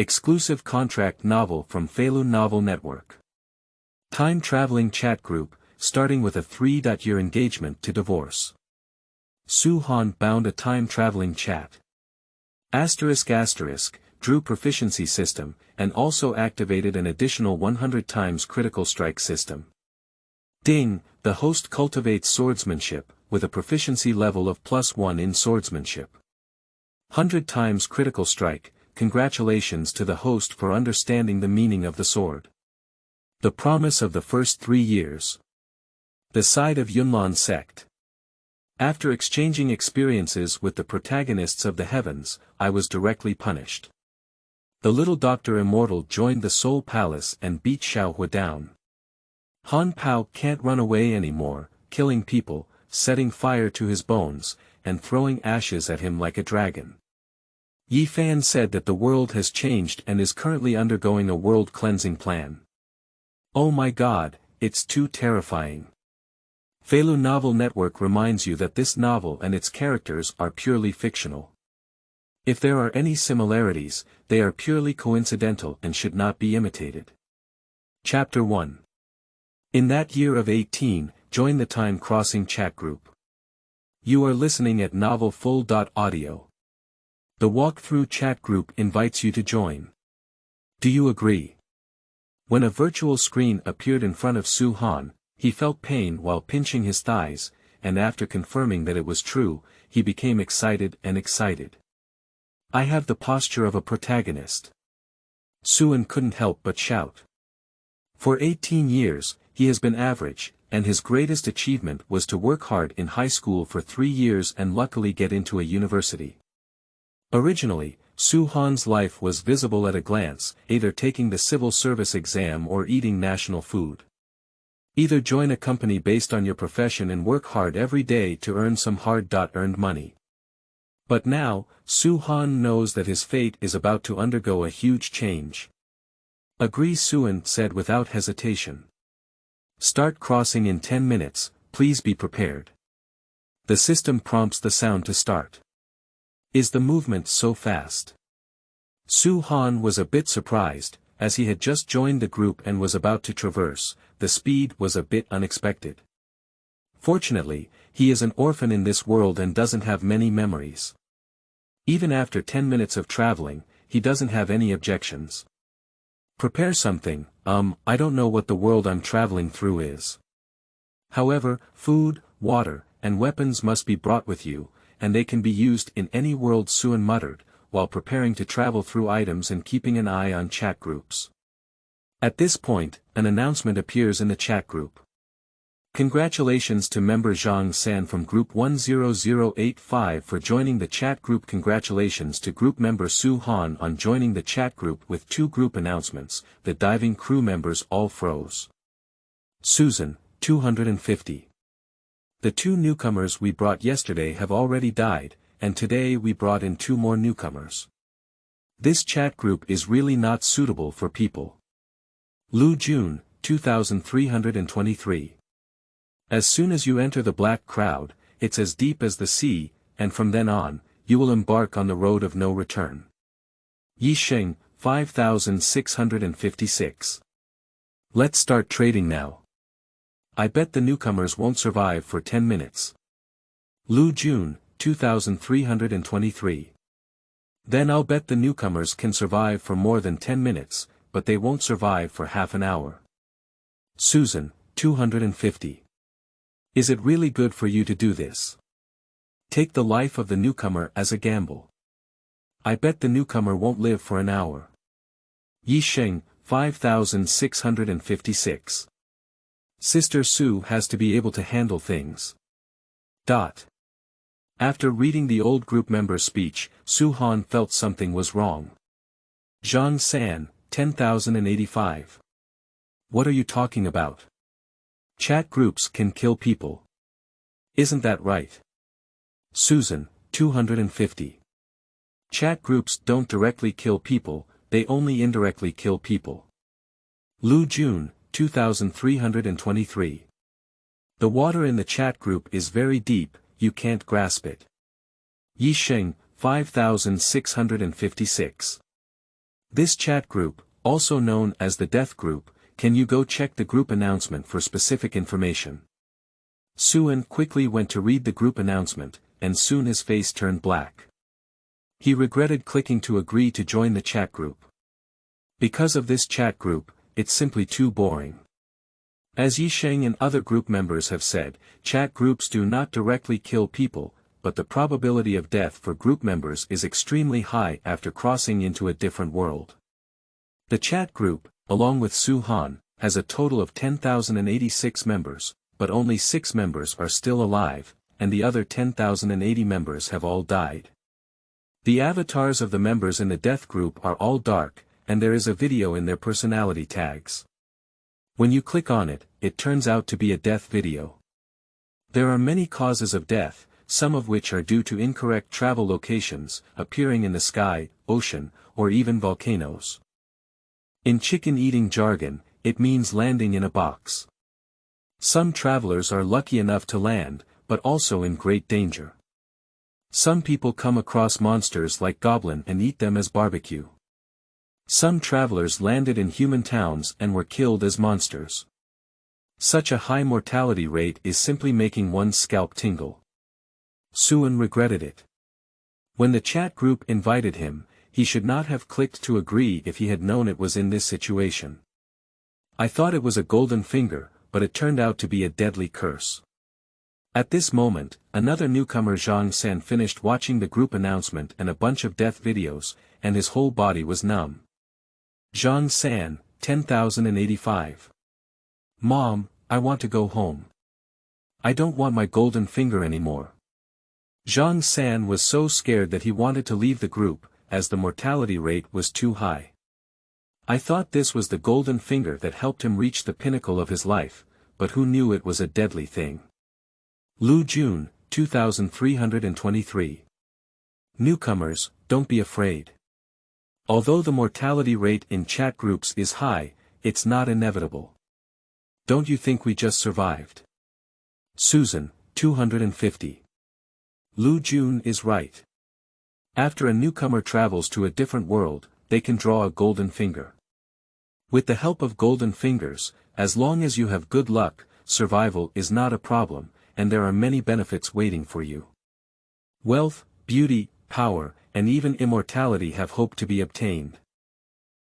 Exclusive contract novel from Feilu Novel Network. Time-traveling chat group, starting with a 3-year engagement to divorce. Su Han bound a time-traveling chat. ***, drew proficiency system, and also activated an additional 100 times critical strike system. Ding, the host cultivates swordsmanship, with a proficiency level of +1 in swordsmanship. 100 times critical strike, congratulations to the host for understanding the meaning of the sword. The promise of the first 3 years. The side of Yunlan Sect. After exchanging experiences with the protagonists of the heavens, I was directly punished. The Little Doctor Immortal joined the Soul Palace and beat Xiao Huo down. Han Pao can't run away anymore, killing people, setting fire to his bones, and throwing ashes at him like a dragon. Yi Fan said that the world has changed and is currently undergoing a world cleansing plan. Oh my god, it's too terrifying. Feilu Novel Network reminds you that this novel and its characters are purely fictional. If there are any similarities, they are purely coincidental and should not be imitated. Chapter 1. In that year of 18, join the Time Crossing chat group. You are listening at novelfull.audio. The walkthrough chat group invites you to join. Do you agree? When a virtual screen appeared in front of Su Han, he felt pain while pinching his thighs, and after confirming that it was true, he became excited and excited. I have the posture of a protagonist. Suan couldn't help but shout. For 18 years, he has been average, and his greatest achievement was to work hard in high school for 3 years and luckily get into a university. Originally, Su Han's life was visible at a glance, either taking the civil service exam or eating national food. Either join a company based on your profession and work hard every day to earn some hard-earned money. But now, Su Han knows that his fate is about to undergo a huge change. Agree, Suan said without hesitation. Start crossing in 10 minutes, please be prepared. The system prompts the sound to start. Is the movement so fast? Su Han was a bit surprised, as he had just joined the group and was about to traverse. The speed was a bit unexpected. Fortunately, he is an orphan in this world and doesn't have many memories. Even after 10 minutes of traveling, he doesn't have any objections. Prepare something, I don't know what the world I'm traveling through is. However, food, water, and weapons must be brought with you, and they can be used in any world, Suan muttered, while preparing to travel through items and keeping an eye on chat groups. At this point, an announcement appears in the chat group. Congratulations to member Zhang San from group 10085 for joining the chat group. Congratulations to group member Su Han on joining the chat group. With 2 group announcements, the diving crew members all froze. Susan, 250. The 2 newcomers we brought yesterday have already died, and today we brought in 2 more newcomers. This chat group is really not suitable for people. Lu Jun, 2323. As soon as you enter the black crowd, it's as deep as the sea, and from then on, you will embark on the road of no return. Yi Sheng, 5656. Let's start trading now. I bet the newcomers won't survive for 10 minutes. Lu Jun, 2323. Then I'll bet the newcomers can survive for more than 10 minutes, but they won't survive for half an hour. Susan, 250. Is it really good for you to do this? Take the life of the newcomer as a gamble. I bet the newcomer won't live for an hour. Yi Sheng, 5656. Sister Su has to be able to handle things. After reading the old group member's speech, Su Han felt something was wrong. Zhang San, 10,085. What are you talking about? Chat groups can kill people. Isn't that right? Susan, 250. Chat groups don't directly kill people, they only indirectly kill people. Lu Jun, 2323. The water in the chat group is very deep, you can't grasp it. Yi Sheng, 5656. This chat group, also known as the death group, can you go check the group announcement for specific information. Suan quickly went to read the group announcement, and soon his face turned black. He regretted clicking to agree to join the chat group. Because of this chat group, it's simply too boring. As Yisheng and other group members have said, chat groups do not directly kill people, but the probability of death for group members is extremely high after crossing into a different world. The chat group, along with Su Han, has a total of 10,086 members, but only 6 members are still alive, and the other 10,080 members have all died. The avatars of the members in the death group are all dark, and there is a video in their personality tags. When you click on it, it turns out to be a death video. There are many causes of death, some of which are due to incorrect travel locations, appearing in the sky, ocean, or even volcanoes. In chicken-eating jargon, it means landing in a box. Some travelers are lucky enough to land, but also in great danger. Some people come across monsters like goblin and eat them as barbecue. Some travelers landed in human towns and were killed as monsters. Such a high mortality rate is simply making one's scalp tingle. Suan regretted it. When the chat group invited him, he should not have clicked to agree if he had known it was in this situation. I thought it was a golden finger, but it turned out to be a deadly curse. At this moment, another newcomer Zhang San finished watching the group announcement and a bunch of death videos, and his whole body was numb. Zhang San, 10,085. Mom, I want to go home. I don't want my golden finger anymore. Zhang San was so scared that he wanted to leave the group, as the mortality rate was too high. I thought this was the golden finger that helped him reach the pinnacle of his life, but who knew it was a deadly thing. Lu Jun, 2,323. Newcomers, don't be afraid. Although the mortality rate in chat groups is high, it's not inevitable. Don't you think we just survived? Susan, 250. Lu Jun is right. After a newcomer travels to a different world, they can draw a golden finger. With the help of golden fingers, as long as you have good luck, survival is not a problem, and there are many benefits waiting for you. Wealth, beauty, power, and even immortality have hope to be obtained.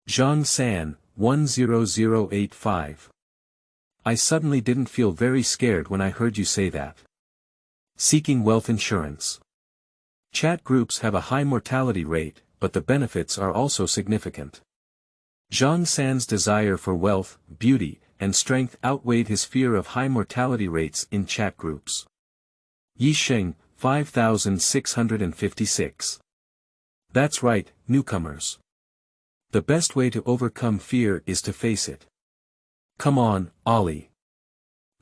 Zhang San, 10085. I suddenly didn't feel very scared when I heard you say that. Seeking wealth insurance. Chat groups have a high mortality rate, but the benefits are also significant. Zhang San's desire for wealth, beauty, and strength outweighed his fear of high mortality rates in chat groups. Yisheng, 5,656. That's right, newcomers. The best way to overcome fear is to face it. Come on, Ollie.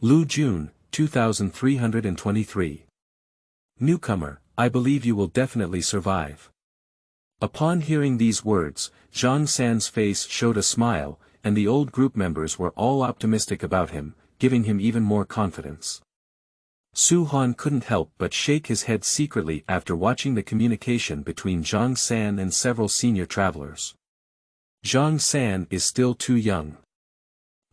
Lu Jun, 2,323. Newcomer, I believe you will definitely survive. Upon hearing these words, Zhang San's face showed a smile, and the old group members were all optimistic about him, giving him even more confidence. Su Han couldn't help but shake his head secretly after watching the communication between Zhang San and several senior travelers. Zhang San is still too young.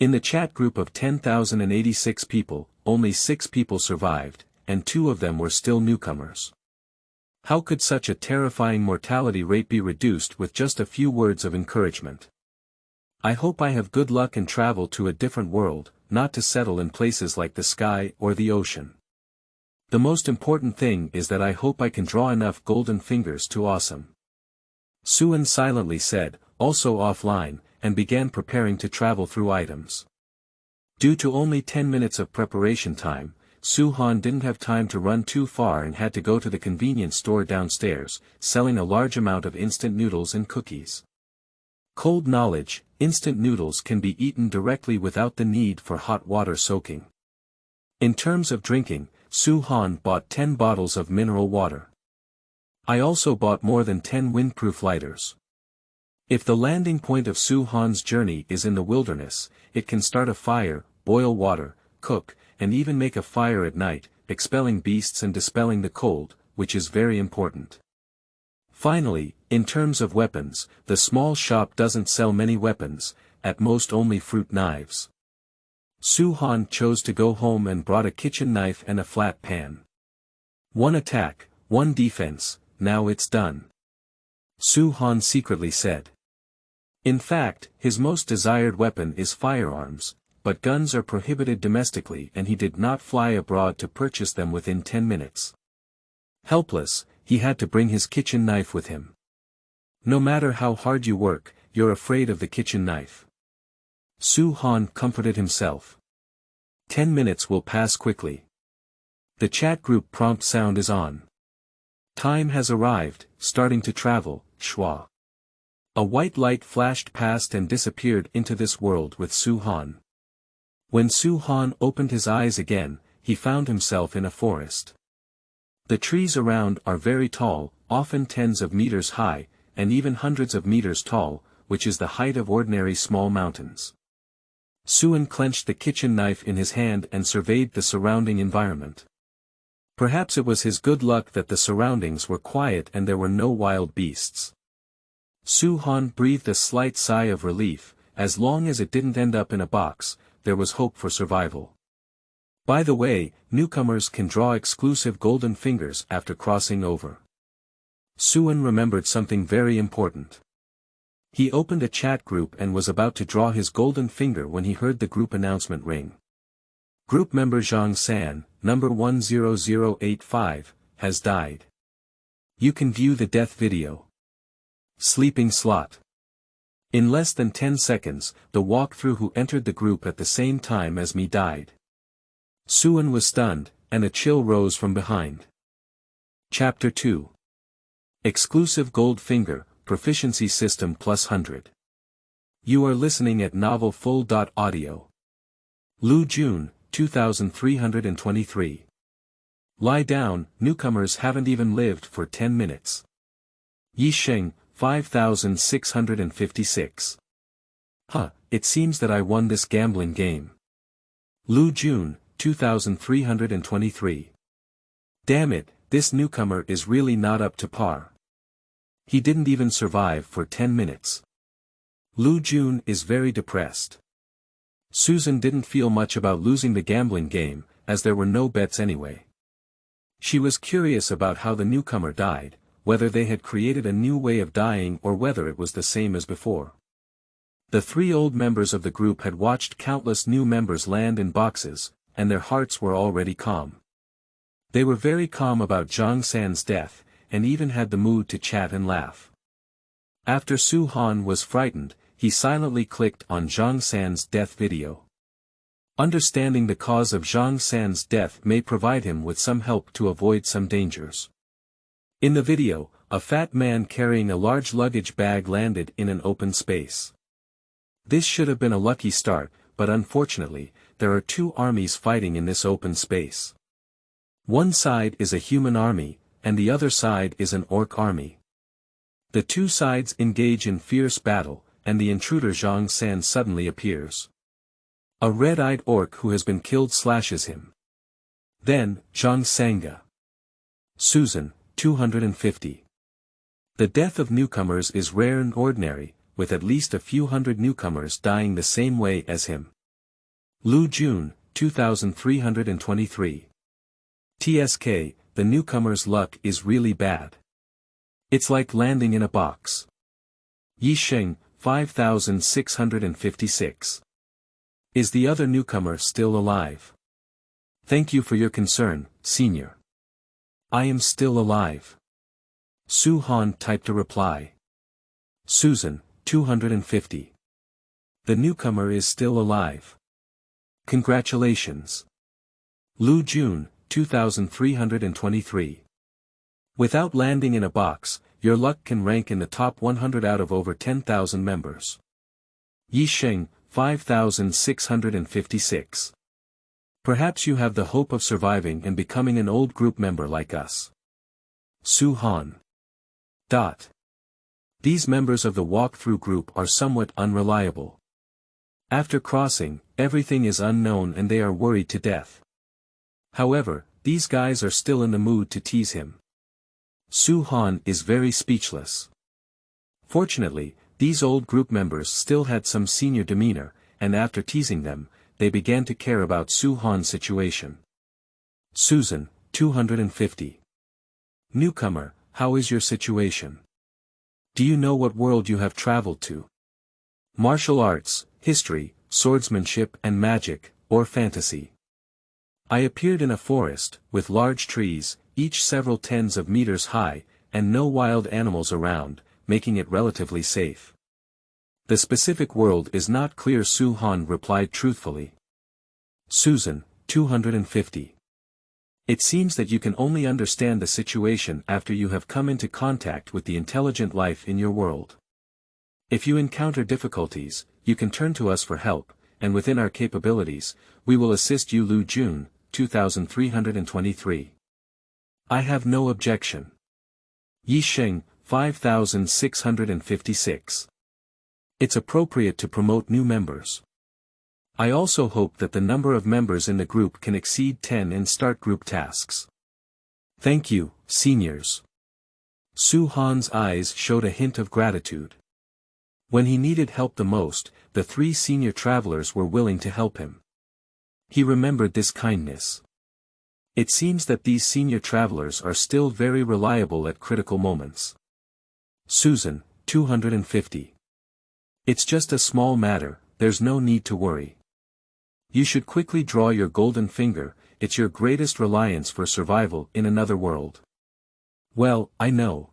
In the chat group of 10,086 people, only 6 people survived, and 2 of them were still newcomers. How could such a terrifying mortality rate be reduced with just a few words of encouragement? I hope I have good luck and travel to a different world, not to settle in places like the sky or the ocean. The most important thing is that I hope I can draw enough golden fingers to awesome. Suan silently said, also offline, and began preparing to travel through items. Due to only 10 minutes of preparation time, Su Han didn't have time to run too far and had to go to the convenience store downstairs, selling a large amount of instant noodles and cookies. Cold knowledge, instant noodles can be eaten directly without the need for hot water soaking. In terms of drinking, Su Han bought 10 bottles of mineral water. I also bought more than 10 windproof lighters. If the landing point of Su Han's journey is in the wilderness, it can start a fire, boil water, cook, and even make a fire at night, expelling beasts and dispelling the cold, which is very important. Finally, In terms of weapons, the small shop doesn't sell many weapons, at most only fruit knives. Su Han chose to go home and brought a kitchen knife and a flat pan. One attack, one defense, now it's done. Su Han secretly said. In fact, his most desired weapon is firearms, but guns are prohibited domestically and he did not fly abroad to purchase them within 10 minutes. Helpless, he had to bring his kitchen knife with him. No matter how hard you work, you're afraid of the kitchen knife. Su Han comforted himself. 10 minutes will pass quickly. The chat group prompt sound is on. Time has arrived, starting to travel, schwa. A white light flashed past and disappeared into this world with Su Han. When Su Han opened his eyes again, he found himself in a forest. The trees around are very tall, often tens of meters high, and even hundreds of meters tall, which is the height of ordinary small mountains. Suan clenched the kitchen knife in his hand and surveyed the surrounding environment. Perhaps it was his good luck that the surroundings were quiet and there were no wild beasts. Su Han breathed a slight sigh of relief. As long as it didn't end up in a box, there was hope for survival. By the way, newcomers can draw exclusive golden fingers after crossing over. Suan remembered something very important. He opened a chat group and was about to draw his golden finger when he heard the group announcement ring. Group member Zhang San, number 10085, has died. You can view the death video. Sleeping slot. In less than 10 seconds, the walkthrough who entered the group at the same time as me died. Suan was stunned, and a chill rose from behind. Chapter 2. Exclusive Gold Finger, Proficiency System+Hundred. You are listening at Novel Full.audio. Lu Jun, 2323. Lie down, newcomers haven't even lived for 10 minutes. Yi Sheng, 5656. It seems that I won this gambling game. Lu Jun, 2323. Damn it, this newcomer is really not up to par. He didn't even survive for 10 minutes. Lu Jun is very depressed. Susan didn't feel much about losing the gambling game, as there were no bets anyway. She was curious about how the newcomer died, whether they had created a new way of dying or whether it was the same as before. The 3 old members of the group had watched countless new members land in boxes, and their hearts were already calm. They were very calm about Zhang San's death, and even had the mood to chat and laugh. After Su Han was frightened, he silently clicked on Zhang San's death video. Understanding the cause of Zhang San's death may provide him with some help to avoid some dangers. In the video, a fat man carrying a large luggage bag landed in an open space. This should have been a lucky start, but unfortunately, there are 2 armies fighting in this open space. One side is a human army, and the other side is an orc army. The 2 sides engage in fierce battle, and the intruder Zhang San suddenly appears. A red-eyed orc who has been killed slashes him. Then, Zhang Sanga. Susan, 250. The death of newcomers is rare and ordinary, with at least a few hundred newcomers dying the same way as him. Lu Jun, 2323. TSK, the newcomer's luck is really bad. It's like landing in a box. Yi Sheng, 5656. Is the other newcomer still alive? Thank you for your concern, senior. I am still alive. Su Han typed a reply. Susan, 250. The newcomer is still alive. Congratulations. Lu Jun, 2323. Without landing in a box, your luck can rank in the top 100 out of over 10,000 members. Yi Sheng, 5656. Perhaps you have the hope of surviving and becoming an old group member like us. Su Han. These members of the walk-through group are somewhat unreliable. After crossing, everything is unknown and they are worried to death. However, these guys are still in the mood to tease him. Su Han is very speechless. Fortunately, these old group members still had some senior demeanor, and after teasing them, they began to care about Su Han's situation. Susan, 250. Newcomer, how is your situation? Do you know what world you have traveled to? Martial arts, history, swordsmanship and magic, or fantasy? I appeared in a forest, with large trees, each several tens of meters high, and no wild animals around, making it relatively safe. The specific world is not clear, Su Han replied truthfully. Susan, 250. It seems that you can only understand the situation after you have come into contact with the intelligent life in your world. If you encounter difficulties, you can turn to us for help, and within our capabilities, we will assist you. Lu Jun, 2323. I have no objection. Yi Sheng, 5656. It's appropriate to promote new members. I also hope that the number of members in the group can exceed 10 and start group tasks. Thank you, seniors. Su Han's eyes showed a hint of gratitude. When he needed help the most, the 3 senior travelers were willing to help him. He remembered this kindness. It seems that these senior travelers are still very reliable at critical moments. Susan, 250. It's just a small matter, there's no need to worry. You should quickly draw your golden finger, it's your greatest reliance for survival in another world. Well, I know.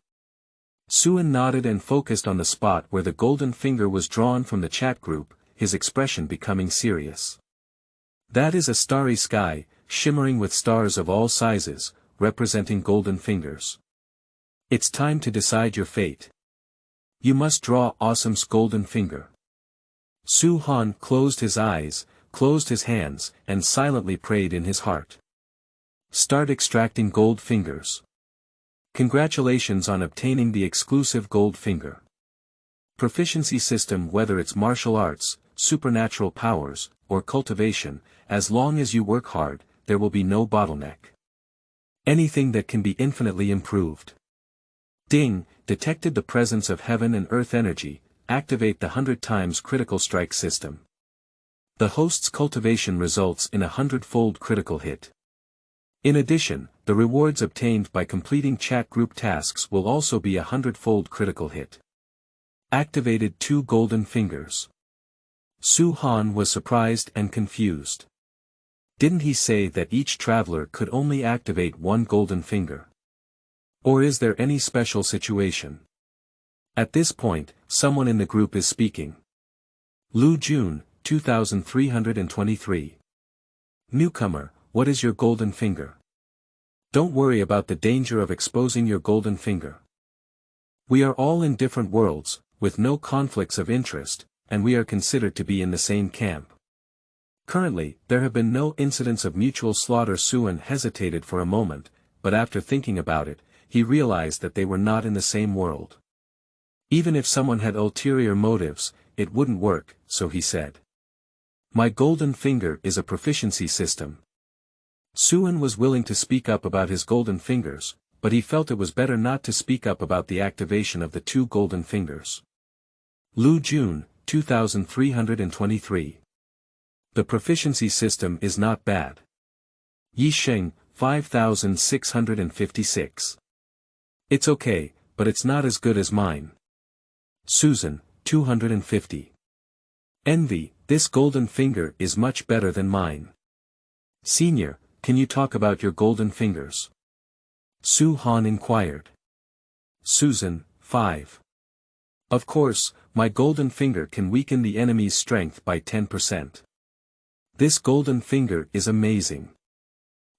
Suan nodded and focused on the spot where the golden finger was drawn from the chat group, his expression becoming serious. That is a starry sky, shimmering with stars of all sizes, representing golden fingers. It's time to decide your fate. You must draw Awesome's golden finger. Su Han closed his eyes, closed his hands, and silently prayed in his heart. Start extracting gold fingers. Congratulations on obtaining the exclusive gold finger. Proficiency system, whether it's martial arts, supernatural powers, or cultivation, as long as you work hard, there will be no bottleneck. Anything that can be infinitely improved. Ding, detected the presence of heaven and earth energy, activate the 100 times critical strike system. The host's cultivation results in a 100-fold critical hit. In addition, the rewards obtained by completing chat group tasks will also be a 100-fold critical hit. Activated 2 golden fingers. Su Han was surprised and confused. Didn't he say that each traveler could only activate 1 golden finger? Or is there any special situation? At this point, someone in the group is speaking. Lu Jun, 2323. Newcomer, what is your golden finger? Don't worry about the danger of exposing your golden finger. We are all in different worlds, with no conflicts of interest, and we are considered to be in the same camp. Currently, there have been no incidents of mutual slaughter. Suan hesitated for a moment, but after thinking about it, he realized that they were not in the same world. Even if someone had ulterior motives, it wouldn't work, so he said. My golden finger is a proficiency system. Suan was willing to speak up about his golden fingers, but he felt it was better not to speak up about the activation of the 2 golden fingers. Lu Jun, 2323. The proficiency system is not bad. Yi Sheng, 5656. It's okay, but it's not as good as mine. Susan, 250. Envy, this golden finger is much better than mine. Senior, can you talk about your golden fingers? Su Han inquired. Susan, 5. Of course, my golden finger can weaken the enemy's strength by 10%. This golden finger is amazing.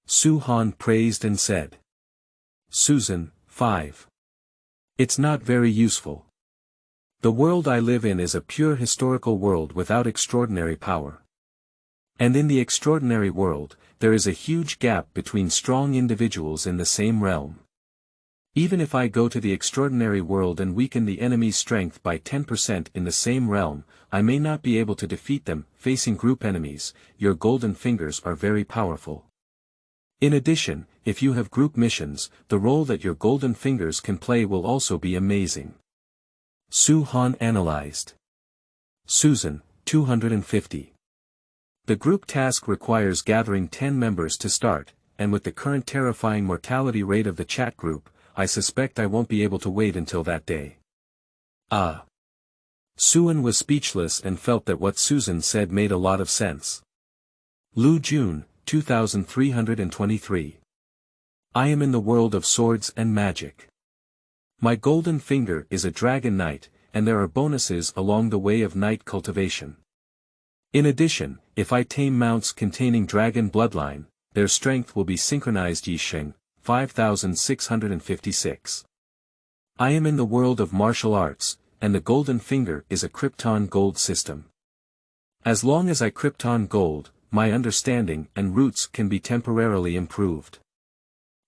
Su Han praised and said. Susan, 5. It's not very useful. The world I live in is a pure historical world without extraordinary power. And in the extraordinary world, there is a huge gap between strong individuals in the same realm. Even if I go to the extraordinary world and weaken the enemy's strength by 10% in the same realm, I may not be able to defeat them. Facing group enemies, your golden fingers are very powerful. In addition, if you have group missions, the role that your golden fingers can play will also be amazing. Su Han analyzed. Susan, 250. The group task requires gathering 10 members to start, and with the current terrifying mortality rate of the chat group, I suspect I won't be able to wait until that day. Suan was speechless and felt that what Susan said made a lot of sense. Lu Jun, 2323. I am in the world of swords and magic. My golden finger is a dragon knight, and there are bonuses along the way of knight cultivation. In addition, if I tame mounts containing dragon bloodline, their strength will be synchronized. Yisheng, 5656. I am in the world of martial arts, and the golden finger is a Krypton gold system. As long as I Krypton gold, my understanding and roots can be temporarily improved.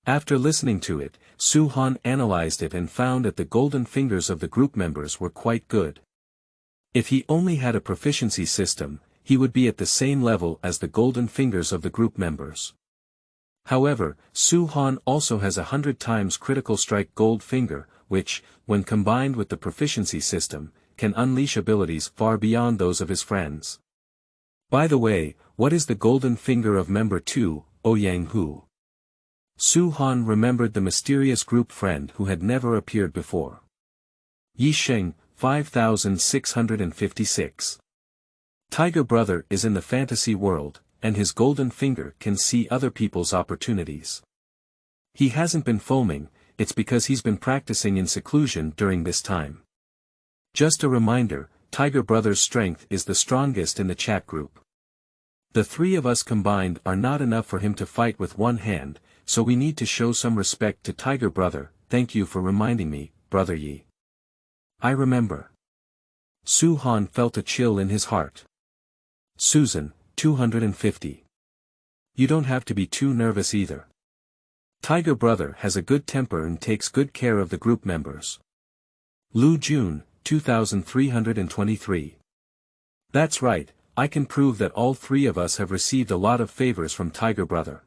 After listening to it, Su Han analyzed it and found that the golden fingers of the group members were quite good. If he only had a proficiency system, he would be at the same level as the golden fingers of the group members. However, Su Han also has 100 times critical strike gold finger, which, when combined with the proficiency system, can unleash abilities far beyond those of his friends. By the way, what is the golden finger of member 2, Ouyang Hu? Su Han remembered the mysterious group friend who had never appeared before. Yisheng, 5656. Tiger Brother is in the fantasy world, and his golden finger can see other people's opportunities. He hasn't been foaming, it's because he's been practicing in seclusion during this time. Just a reminder, Tiger Brother's strength is the strongest in the chat group. The three of us combined are not enough for him to fight with one hand, so we need to show some respect to Tiger Brother. Thank you for reminding me, Brother Yi. I remember. Su Han felt a chill in his heart. Susan, 250. You don't have to be too nervous either. Tiger Brother has a good temper and takes good care of the group members. Lu Jun, 2323. That's right, I can prove that all three of us have received a lot of favors from Tiger Brother.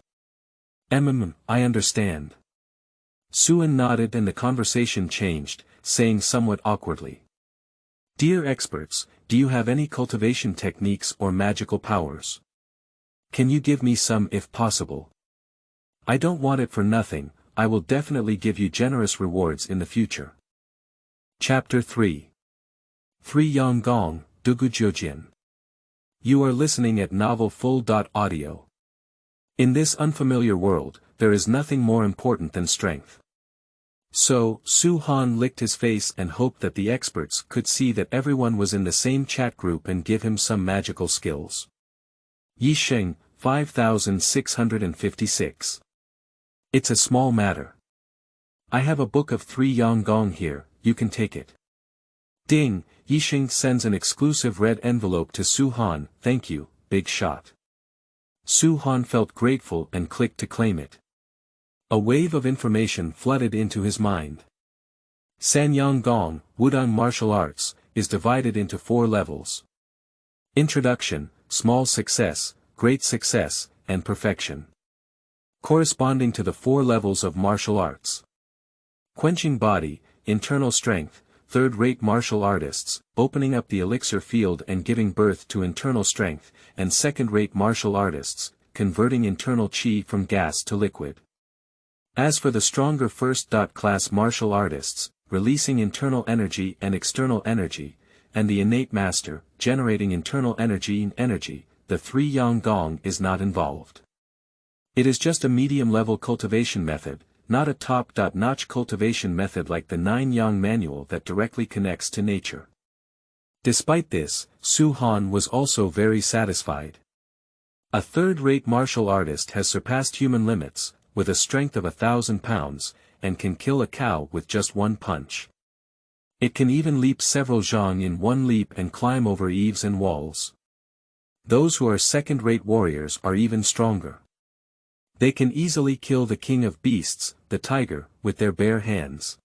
I understand. Suan nodded and the conversation changed, saying somewhat awkwardly. Dear experts, do you have any cultivation techniques or magical powers? Can you give me some if possible? I don't want it for nothing, I will definitely give you generous rewards in the future. Chapter 3. 3 Yang Gong, Dugu Jiujian. You are listening at Novel Full.audio. In this unfamiliar world, there is nothing more important than strength. So, Su Han licked his face and hoped that the experts could see that everyone was in the same chat group and give him some magical skills. Yisheng, 5656. It's a small matter. I have a book of 3 Yang Gong here, you can take it. Ding, Yisheng sends an exclusive red envelope to Su Han, thank you, big shot. Su Han felt grateful and clicked to claim it. A wave of information flooded into his mind. Sanyang Gong, Wudang Martial Arts, is divided into 4 levels. Introduction, Small Success, Great Success, and Perfection. Corresponding to the 4 levels of martial arts. Quenching Body, Internal Strength, Third-rate martial artists, opening up the elixir field and giving birth to internal strength, and second-rate martial artists, converting internal chi from gas to liquid. As for the stronger first-class martial artists, releasing internal energy and external energy, and the innate master, generating internal energy and energy, the 3 Yang Gong is not involved. It is just a medium-level cultivation method, not a top-notch cultivation method like the 9 Yang manual that directly connects to nature. Despite this, Su Han was also very satisfied. A third-rate martial artist has surpassed human limits, with a strength of 1,000 pounds, and can kill a cow with just one punch. It can even leap several zhang in one leap and climb over eaves and walls. Those who are second-rate warriors are even stronger. They can easily kill the king of beasts, the tiger, with their bare hands.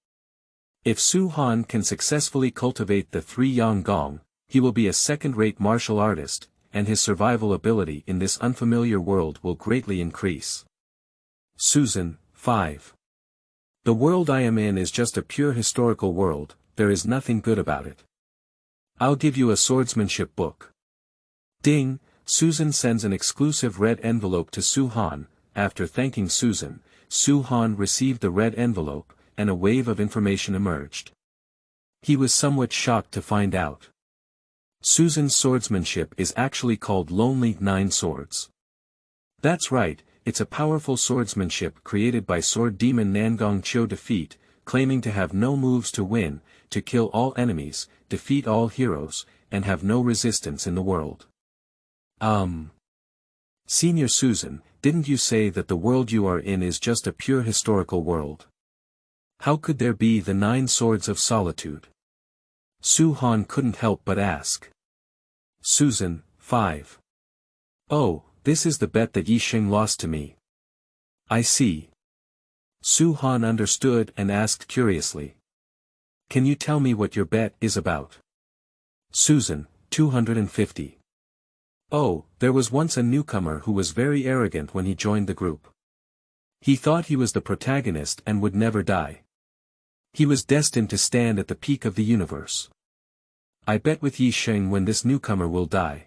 If Su Han can successfully cultivate the 3 Yang Gong, he will be a second-rate martial artist, and his survival ability in this unfamiliar world will greatly increase. Susan, 5. The world I am in is just a pure historical world, there is nothing good about it. I'll give you a swordsmanship book. Ding, Susan sends an exclusive red envelope to Su Han. After thanking Susan, Su Han received the red envelope, and a wave of information emerged. He was somewhat shocked to find out. Susan's swordsmanship is actually called Lonely Nine Swords. That's right, it's a powerful swordsmanship created by sword demon Nangong Qiu Defeat, claiming to have no moves to win, to kill all enemies, defeat all heroes, and have no resistance in the world. Senior Susan, didn't you say that the world you are in is just a pure historical world? How could there be the 9 swords of solitude? Su Han couldn't help but ask. Susan, 5. Oh, this is the bet that Yi Xing lost to me. I see. Su Han understood and asked curiously. Can you tell me what your bet is about? Susan, 250. Oh, there was once a newcomer who was very arrogant when he joined the group. He thought he was the protagonist and would never die. He was destined to stand at the peak of the universe. I bet with Yi Xing when this newcomer will die.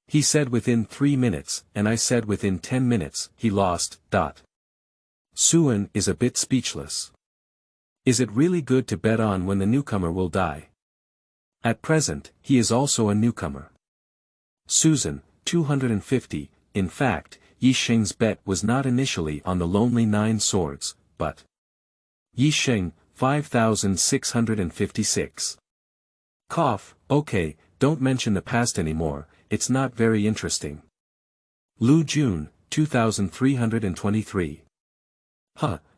He said within 3 minutes, and I said within 10 minutes, he lost. Suan is a bit speechless. Is it really good to bet on when the newcomer will die? At present, he is also a newcomer. Susan, 250, in fact, Yi Xing's bet was not initially on the Lonely 9 Swords, but Yi Xing, 5656. Cough, okay, don't mention the past anymore, it's not very interesting. Lu Jun, 2323.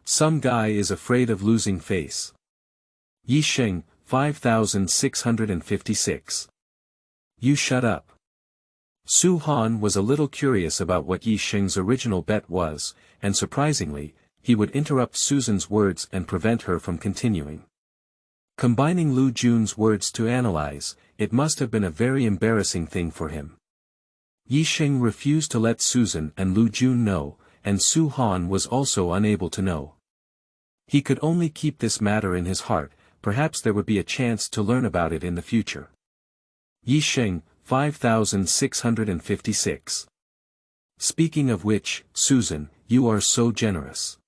Some guy is afraid of losing face. Yi Xing, 5656. You shut up. Su Han was a little curious about what Yi Xing's original bet was, and surprisingly, he would interrupt Susan's words and prevent her from continuing. Combining Lu Jun's words to analyze, it must have been a very embarrassing thing for him. Yi Xing refused to let Susan and Lu Jun know, and Su Han was also unable to know. He could only keep this matter in his heart, perhaps there would be a chance to learn about it in the future. Yi Xing, 5656. Speaking of which, Susan, you are so generous.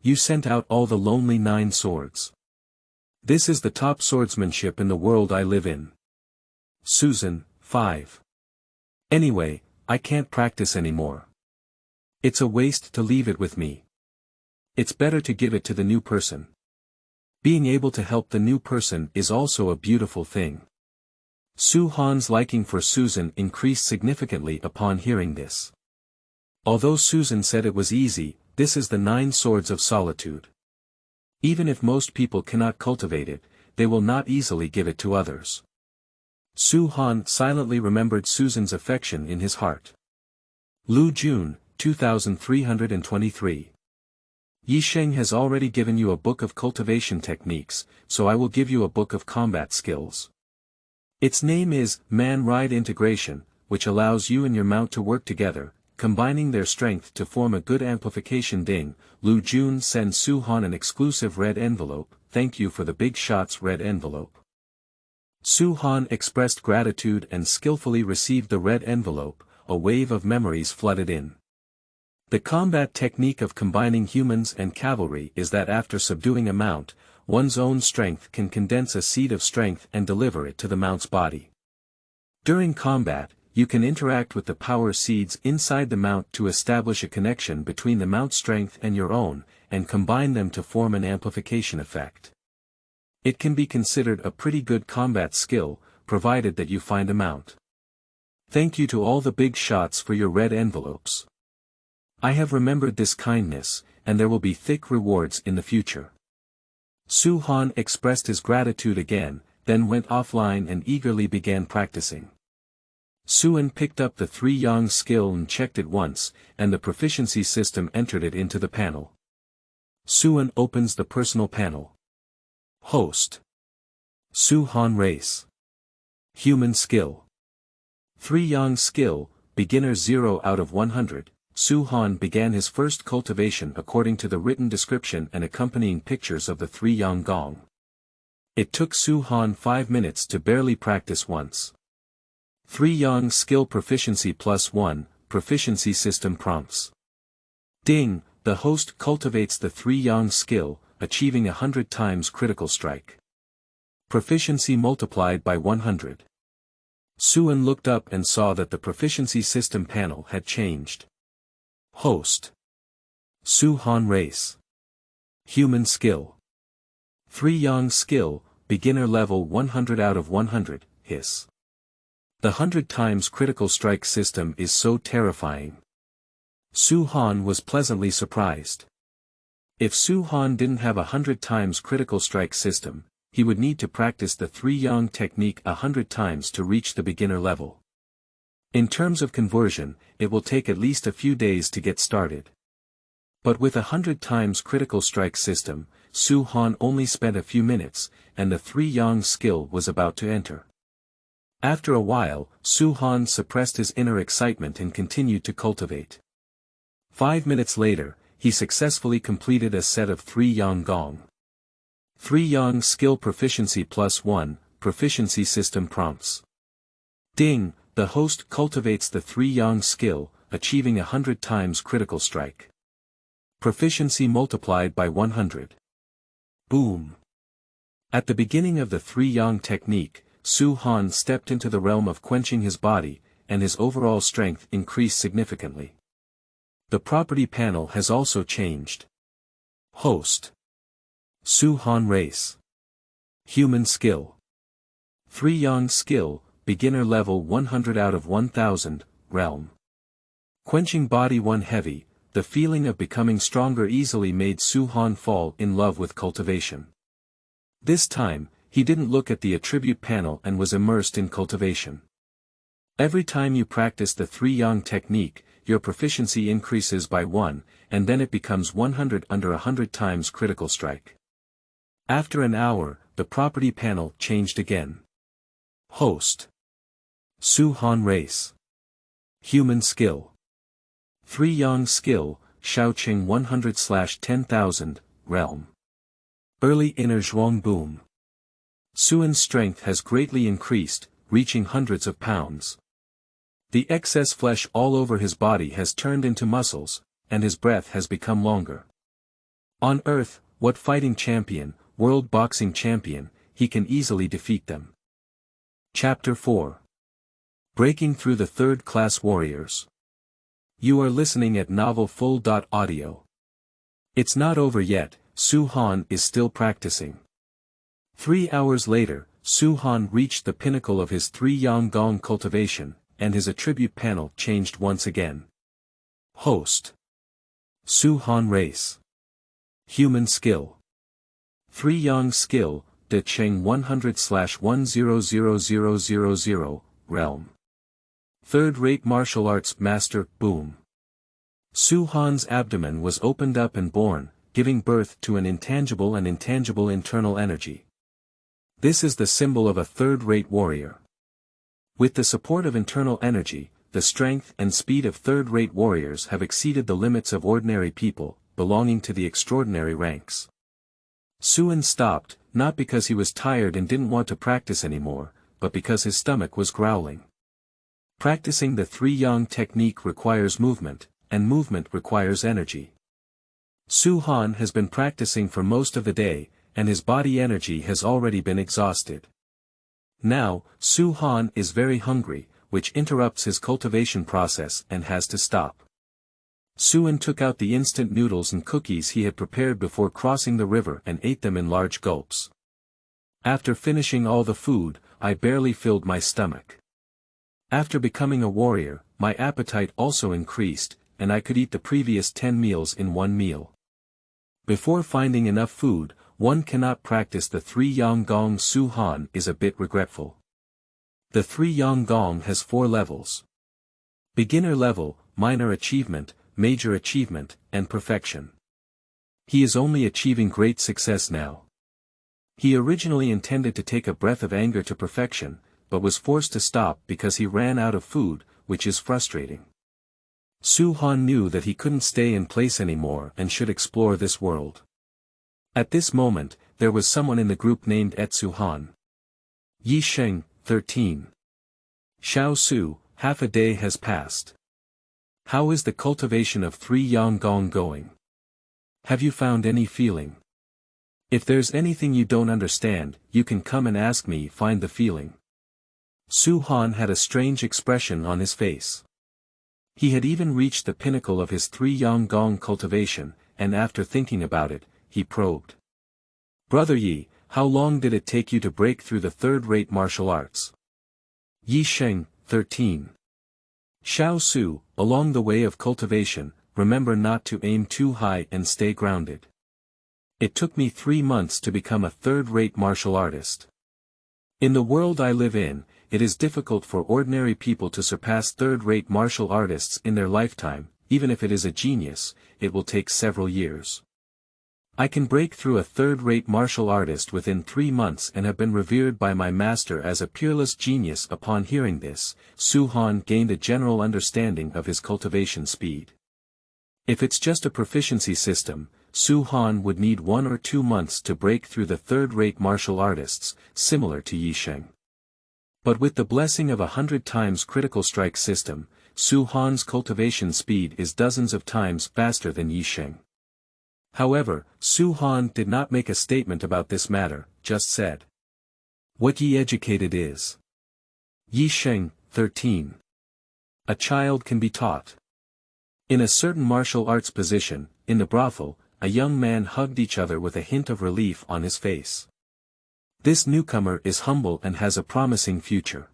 You sent out all the Lonely 9 Swords. This is the top swordsmanship in the world I live in. Susan, 5. Anyway, I can't practice anymore. It's a waste to leave it with me. It's better to give it to the new person. Being able to help the new person is also a beautiful thing. Su Han's liking for Susan increased significantly upon hearing this. Although Susan said it was easy, this is the 9 Swords of Solitude. Even if most people cannot cultivate it, they will not easily give it to others. Su Han silently remembered Susan's affection in his heart. Lu Jun, 2323. Yi Xing has already given you a book of cultivation techniques, so I will give you a book of combat skills. Its name is Man-Ride Integration, which allows you and your mount to work together, combining their strength to form a good amplification. Ding, Lu Jun sends Su Han an exclusive red envelope. Thank you for the big shots red envelope. Su Han expressed gratitude and skillfully received the red envelope, a wave of memories flooded in. The combat technique of combining humans and cavalry is that after subduing a mount, one's own strength can condense a seed of strength and deliver it to the mount's body. During combat, you can interact with the power seeds inside the mount to establish a connection between the mount's strength and your own, and combine them to form an amplification effect. It can be considered a pretty good combat skill, provided that you find a mount. Thank you to all the big shots for your red envelopes. I have remembered this kindness, and there will be thick rewards in the future. Su Han expressed his gratitude again, then went offline and eagerly began practicing. Suan picked up the 3 Yang skill and checked it once, and the proficiency system entered it into the panel. Suan opens the personal panel. Host. Su Han race. Human skill. 3 Yang skill, beginner 0 out of 100. Su Han began his first cultivation according to the written description and accompanying pictures of the 3 Yang Gong. It took Su Han 5 minutes to barely practice once. 3 Yang Skill Proficiency +1, Proficiency System Prompts. Ding, the host cultivates the 3 Yang skill, achieving 100 times critical strike. Proficiency multiplied by 100. Suan looked up and saw that the proficiency system panel had changed. Host. Su Han Race. Human Skill. 3 Yang Skill, Beginner Level 100 out of 100, Hiss. The 100 times critical strike system is so terrifying. Su Han was pleasantly surprised. If Su Han didn't have 100 times critical strike system, he would need to practice the 3 Yang technique 100 times to reach the beginner level. In terms of conversion, it will take at least a few days to get started. But with 100 times critical strike system, Su Han only spent a few minutes, and the 3 Yang skill was about to enter. After a while, Su Han suppressed his inner excitement and continued to cultivate. 5 minutes later, he successfully completed a set of 3 Yang Gong. 3 Yang Skill Proficiency +1, Proficiency System Prompts. Ding, the host cultivates the 3 Yang skill, achieving 100 times critical strike. Proficiency multiplied by 100. Boom. At the beginning of the 3 Yang technique, Su Han stepped into the realm of quenching his body, and his overall strength increased significantly. The property panel has also changed. Host. Su Han Race. Human Skill. 3 Yang Skill, Beginner Level 100 out of 1000, Realm. Quenching Body 1 Heavy, the feeling of becoming stronger easily made Su Han fall in love with cultivation. This time, he didn't look at the attribute panel and was immersed in cultivation. Every time you practice the 3 Yang technique, your proficiency increases by 1, and then it becomes 100 under 100 times critical strike. After an hour, the property panel changed again. Host. Su Han Race. Human Skill. 3 Yang Skill, Shaoqing 100/10,000, Realm. Early Inner Zhuang Boom. Suan's strength has greatly increased, reaching hundreds of pounds. The excess flesh all over his body has turned into muscles, and his breath has become longer. On Earth, what fighting champion, world boxing champion, he can easily defeat them. Chapter 4. Breaking Through the Third-Class Warriors. You are listening at novelfull.audio. It's not over yet, Su Han is still practicing. 3 hours later, Su Han reached the pinnacle of his 3 Yang Gong cultivation, and his attribute panel changed once again. Host. Su Han Race. Human Skill. 3 Yang Skill, De Cheng 100/100000, Realm. Third-rate martial arts master, Boom. Su Han's abdomen was opened up and born, giving birth to an intangible and intangible internal energy. This is the symbol of a third-rate warrior. With the support of internal energy, the strength and speed of third-rate warriors have exceeded the limits of ordinary people, belonging to the extraordinary ranks. Suan stopped, not because he was tired and didn't want to practice anymore, but because his stomach was growling. Practicing the 3 Yang technique requires movement, and movement requires energy. Su Han has been practicing for most of the day, and his body energy has already been exhausted. Now, Su Han is very hungry, which interrupts his cultivation process and has to stop. Suan took out the instant noodles and cookies he had prepared before crossing the river and ate them in large gulps. After finishing all the food, I barely filled my stomach. After becoming a warrior, my appetite also increased, and I could eat the previous 10 meals in one meal. Before finding enough food, one cannot practice the 3 Yang Gong. Su Han is a bit regretful. The 3 Yang Gong has 4 levels. Beginner level, minor achievement, major achievement, and perfection. He is only achieving great success now. He originally intended to take a breath of anger to perfection, but was forced to stop because he ran out of food, which is frustrating. Su Han knew that he couldn't stay in place anymore and should explore this world. At this moment, there was someone in the group named Etsuhan. Yisheng, 13. Xiao Su, half a day has passed. How is the cultivation of 3 yang gong going? Have you found any feeling? If there's anything you don't understand, you can come and ask me. Find the feeling. Su Han had a strange expression on his face. He had even reached the pinnacle of his 3 yang gong cultivation, and after thinking about it, he probed. Brother Yi, how long did it take you to break through the third-rate martial arts? Yisheng, 13. Xiao Su, along the way of cultivation, remember not to aim too high and stay grounded. It took me 3 months to become a third-rate martial artist. In the world I live in, it is difficult for ordinary people to surpass third-rate martial artists in their lifetime. Even if it is a genius, it will take several years. I can break through a third-rate martial artist within 3 months and have been revered by my master as a peerless genius. Upon hearing this, Su Han gained a general understanding of his cultivation speed. If it's just a proficiency system, Su Han would need 1 or 2 months to break through the third-rate martial artists, similar to Yisheng. But with the blessing of 100 times critical strike system, Su Han's cultivation speed is dozens of times faster than Yisheng. However, Su Han did not make a statement about this matter, just said. What ye educated is. Yisheng, 13. A child can be taught. In a certain martial arts position, in the brothel, a young man hugged each other with a hint of relief on his face. This newcomer is humble and has a promising future.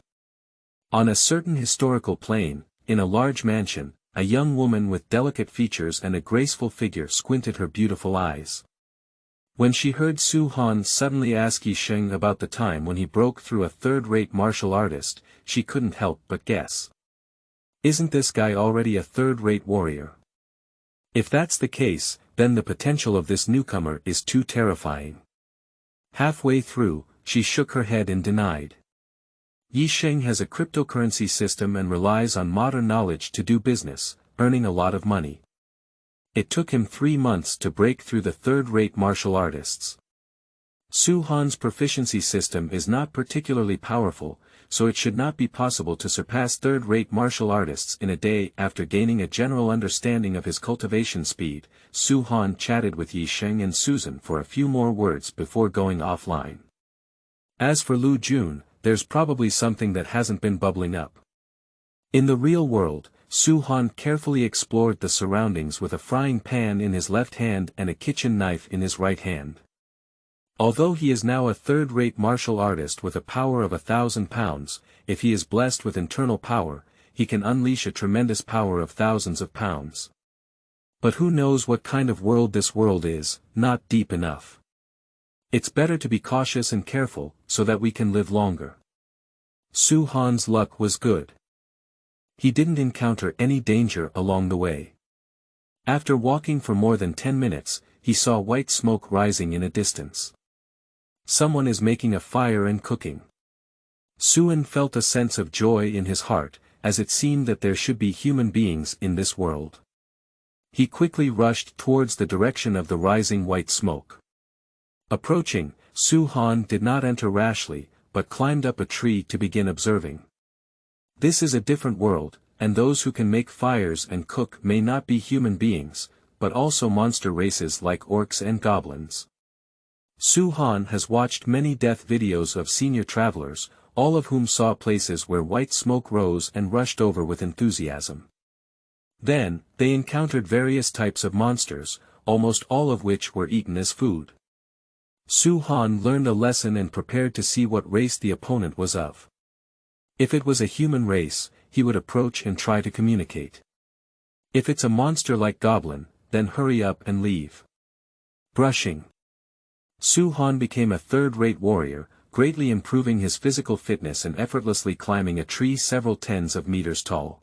On a certain historical plane, in a large mansion, a young woman with delicate features and a graceful figure squinted her beautiful eyes. When she heard Su Han suddenly ask Yisheng about the time when he broke through a third-rate martial artist, she couldn't help but guess. Isn't this guy already a third-rate warrior? If that's the case, then the potential of this newcomer is too terrifying. Halfway through, she shook her head and denied. Yisheng has a cryptocurrency system and relies on modern knowledge to do business, earning a lot of money. It took him 3 months to break through the third-rate martial artists. Su Han's proficiency system is not particularly powerful, so it should not be possible to surpass third-rate martial artists in a day. After gaining a general understanding of his cultivation speed, Su Han chatted with Yisheng and Susan for a few more words before going offline. As for Lu Jun, there's probably something that hasn't been bubbling up. In the real world, Su Han carefully explored the surroundings with a frying pan in his left hand and a kitchen knife in his right hand. Although he is now a third-rate martial artist with a power of 1,000 pounds, if he is blessed with internal power, he can unleash a tremendous power of thousands of pounds. But who knows what kind of world this world is, not deep enough. It's better to be cautious and careful, so that we can live longer. Su Han's luck was good. He didn't encounter any danger along the way. After walking for more than 10 minutes, he saw white smoke rising in a distance. Someone is making a fire and cooking. Suan felt a sense of joy in his heart, as it seemed that there should be human beings in this world. He quickly rushed towards the direction of the rising white smoke. Approaching, Su Han did not enter rashly, but climbed up a tree to begin observing. This is a different world, and those who can make fires and cook may not be human beings, but also monster races like orcs and goblins. Su Han has watched many death videos of senior travelers, all of whom saw places where white smoke rose and rushed over with enthusiasm. Then, they encountered various types of monsters, almost all of which were eaten as food. Su Han learned a lesson and prepared to see what race the opponent was of. If it was a human race, he would approach and try to communicate. If it's a monster like goblin, then hurry up and leave. Brushing. Su Han became a third-rate warrior, greatly improving his physical fitness and effortlessly climbing a tree several tens of meters tall.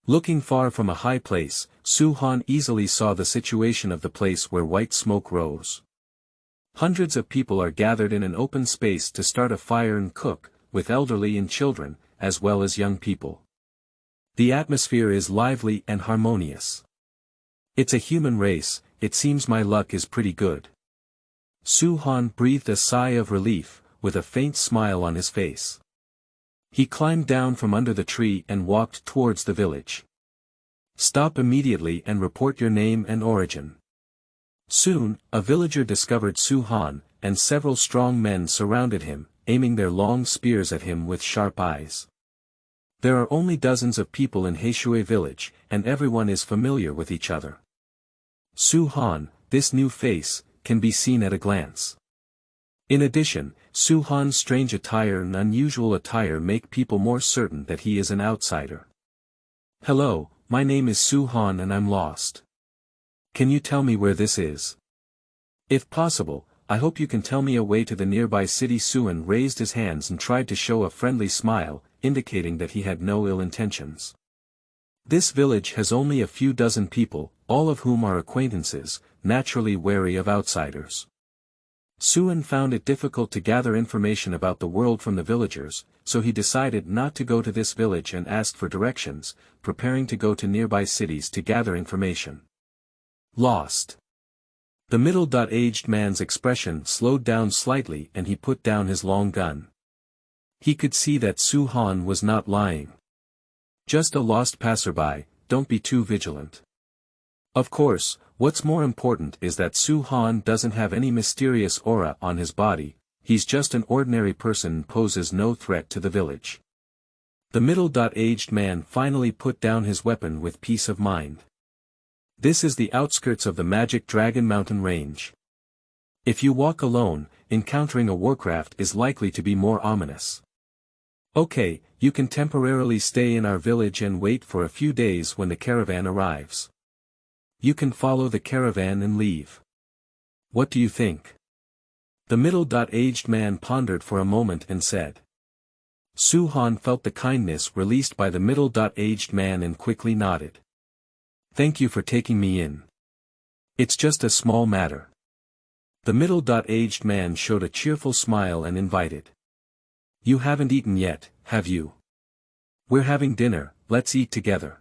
Looking far from a high place, Su Han easily saw the situation of the place where white smoke rose. Hundreds of people are gathered in an open space to start a fire and cook, with elderly and children, as well as young people. The atmosphere is lively and harmonious. It's a human race, it seems my luck is pretty good. Su Han breathed a sigh of relief, with a faint smile on his face. He climbed down from under the tree and walked towards the village. Stop immediately and report your name and origin. Soon, a villager discovered Su Han, and several strong men surrounded him, aiming their long spears at him with sharp eyes. There are only dozens of people in Heishui village, and everyone is familiar with each other. Su Han, this new face, can be seen at a glance. In addition, Su Han's strange attire and unusual attire make people more certain that he is an outsider. Hello, my name is Su Han and I'm lost. Can you tell me where this is? If possible, I hope you can tell me a way to the nearby city. Suan raised his hands and tried to show a friendly smile, indicating that he had no ill intentions. This village has only a few dozen people, all of whom are acquaintances, naturally wary of outsiders. Suan found it difficult to gather information about the world from the villagers, so he decided not to go to this village and asked for directions, preparing to go to nearby cities to gather information. Lost. The middle-aged man's expression slowed down slightly and he put down his long gun. He could see that Su Han was not lying. Just a lost passerby, don't be too vigilant. Of course, what's more important is that Su Han doesn't have any mysterious aura on his body, he's just an ordinary person and poses no threat to the village. The middle-aged man finally put down his weapon with peace of mind. This is the outskirts of the Magic Dragon Mountain Range. If you walk alone, encountering a warcraft is likely to be more ominous. Okay, you can temporarily stay in our village and wait for a few days when the caravan arrives. You can follow the caravan and leave. What do you think? The middle-aged man pondered for a moment and said. Su Han felt the kindness released by the middle-aged man and quickly nodded. Thank you for taking me in. It's just a small matter. The middle-aged man showed a cheerful smile and invited. You haven't eaten yet, have you? We're having dinner, let's eat together.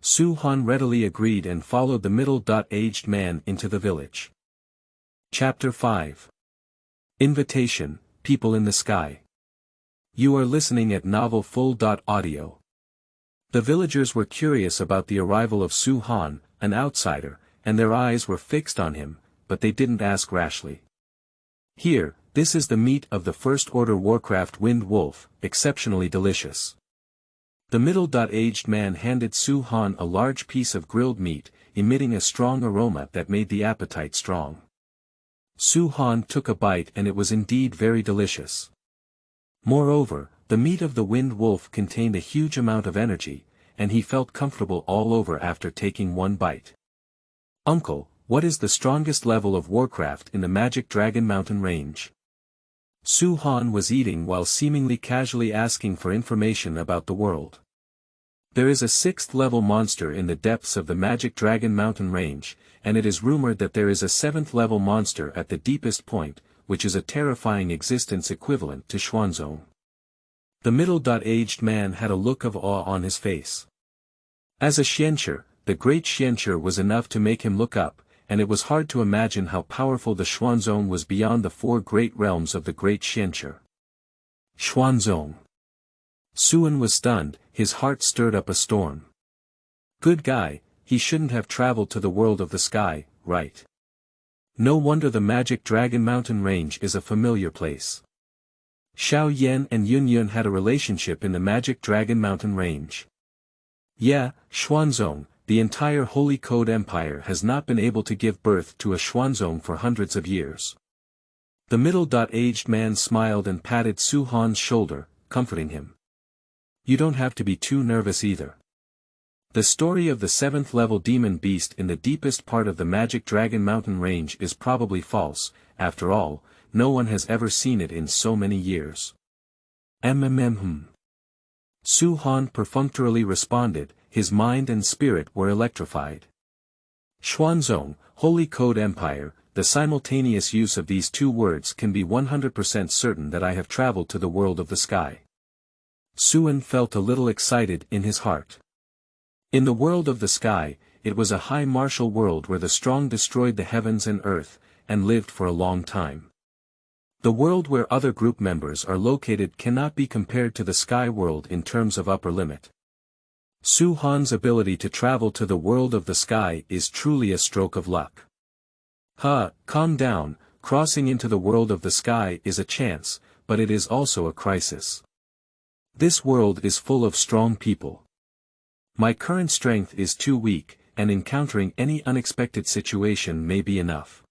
Su Han readily agreed and followed the middle-aged man into the village. Chapter 5. Invitation, People in the Sky. You are listening at Novel Full.audio. The villagers were curious about the arrival of Su Han, an outsider, and their eyes were fixed on him, but they didn't ask rashly. Here, this is the meat of the First Order Warcraft Wind Wolf, exceptionally delicious. The middle-aged man handed Su Han a large piece of grilled meat, emitting a strong aroma that made the appetite strong. Su Han took a bite and it was indeed very delicious. Moreover, the meat of the Wind Wolf contained a huge amount of energy, and he felt comfortable all over after taking one bite. Uncle, what is the strongest level of Warcraft in the Magic Dragon Mountain Range? Su Han was eating while seemingly casually asking for information about the world. There is a 6th level monster in the depths of the Magic Dragon Mountain Range, and it is rumored that there is a 7th level monster at the deepest point, which is a terrifying existence equivalent to Xuanzong. The middle-aged man had a look of awe on his face. As a Xianqi, the great Xianqi was enough to make him look up, and it was hard to imagine how powerful the Xuanzong was beyond the 4 great realms of the great Xianqi. Xuanzong. Suan was stunned, his heart stirred up a storm. Good guy, he shouldn't have traveled to the world of the sky, right? No wonder the Magic Dragon Mountain Range is a familiar place. Xiao Yan and Yunlan had a relationship in the Magic Dragon Mountain Range. Yeah, Xuanzong, the entire Holy Code Empire has not been able to give birth to a Xuanzong for hundreds of years. The middle-aged man smiled and patted Su Han's shoulder, comforting him. You don't have to be too nervous either. The story of the 7th level demon beast in the deepest part of the Magic Dragon Mountain Range is probably false, after all, no one has ever seen it in so many years. Su Han perfunctorily responded, his mind and spirit were electrified. Xuanzong, Holy Code Empire, the simultaneous use of these 2 words can be 100% certain that I have traveled to the world of the sky. Suan felt a little excited in his heart. In the world of the sky, it was a high martial world where the strong destroyed the heavens and earth, and lived for a long time. The world where other group members are located cannot be compared to the sky world in terms of upper limit. Su Han's ability to travel to the world of the sky is truly a stroke of luck. Calm down, crossing into the world of the sky is a chance, but it is also a crisis. This world is full of strong people. My current strength is too weak, and encountering any unexpected situation may be enough.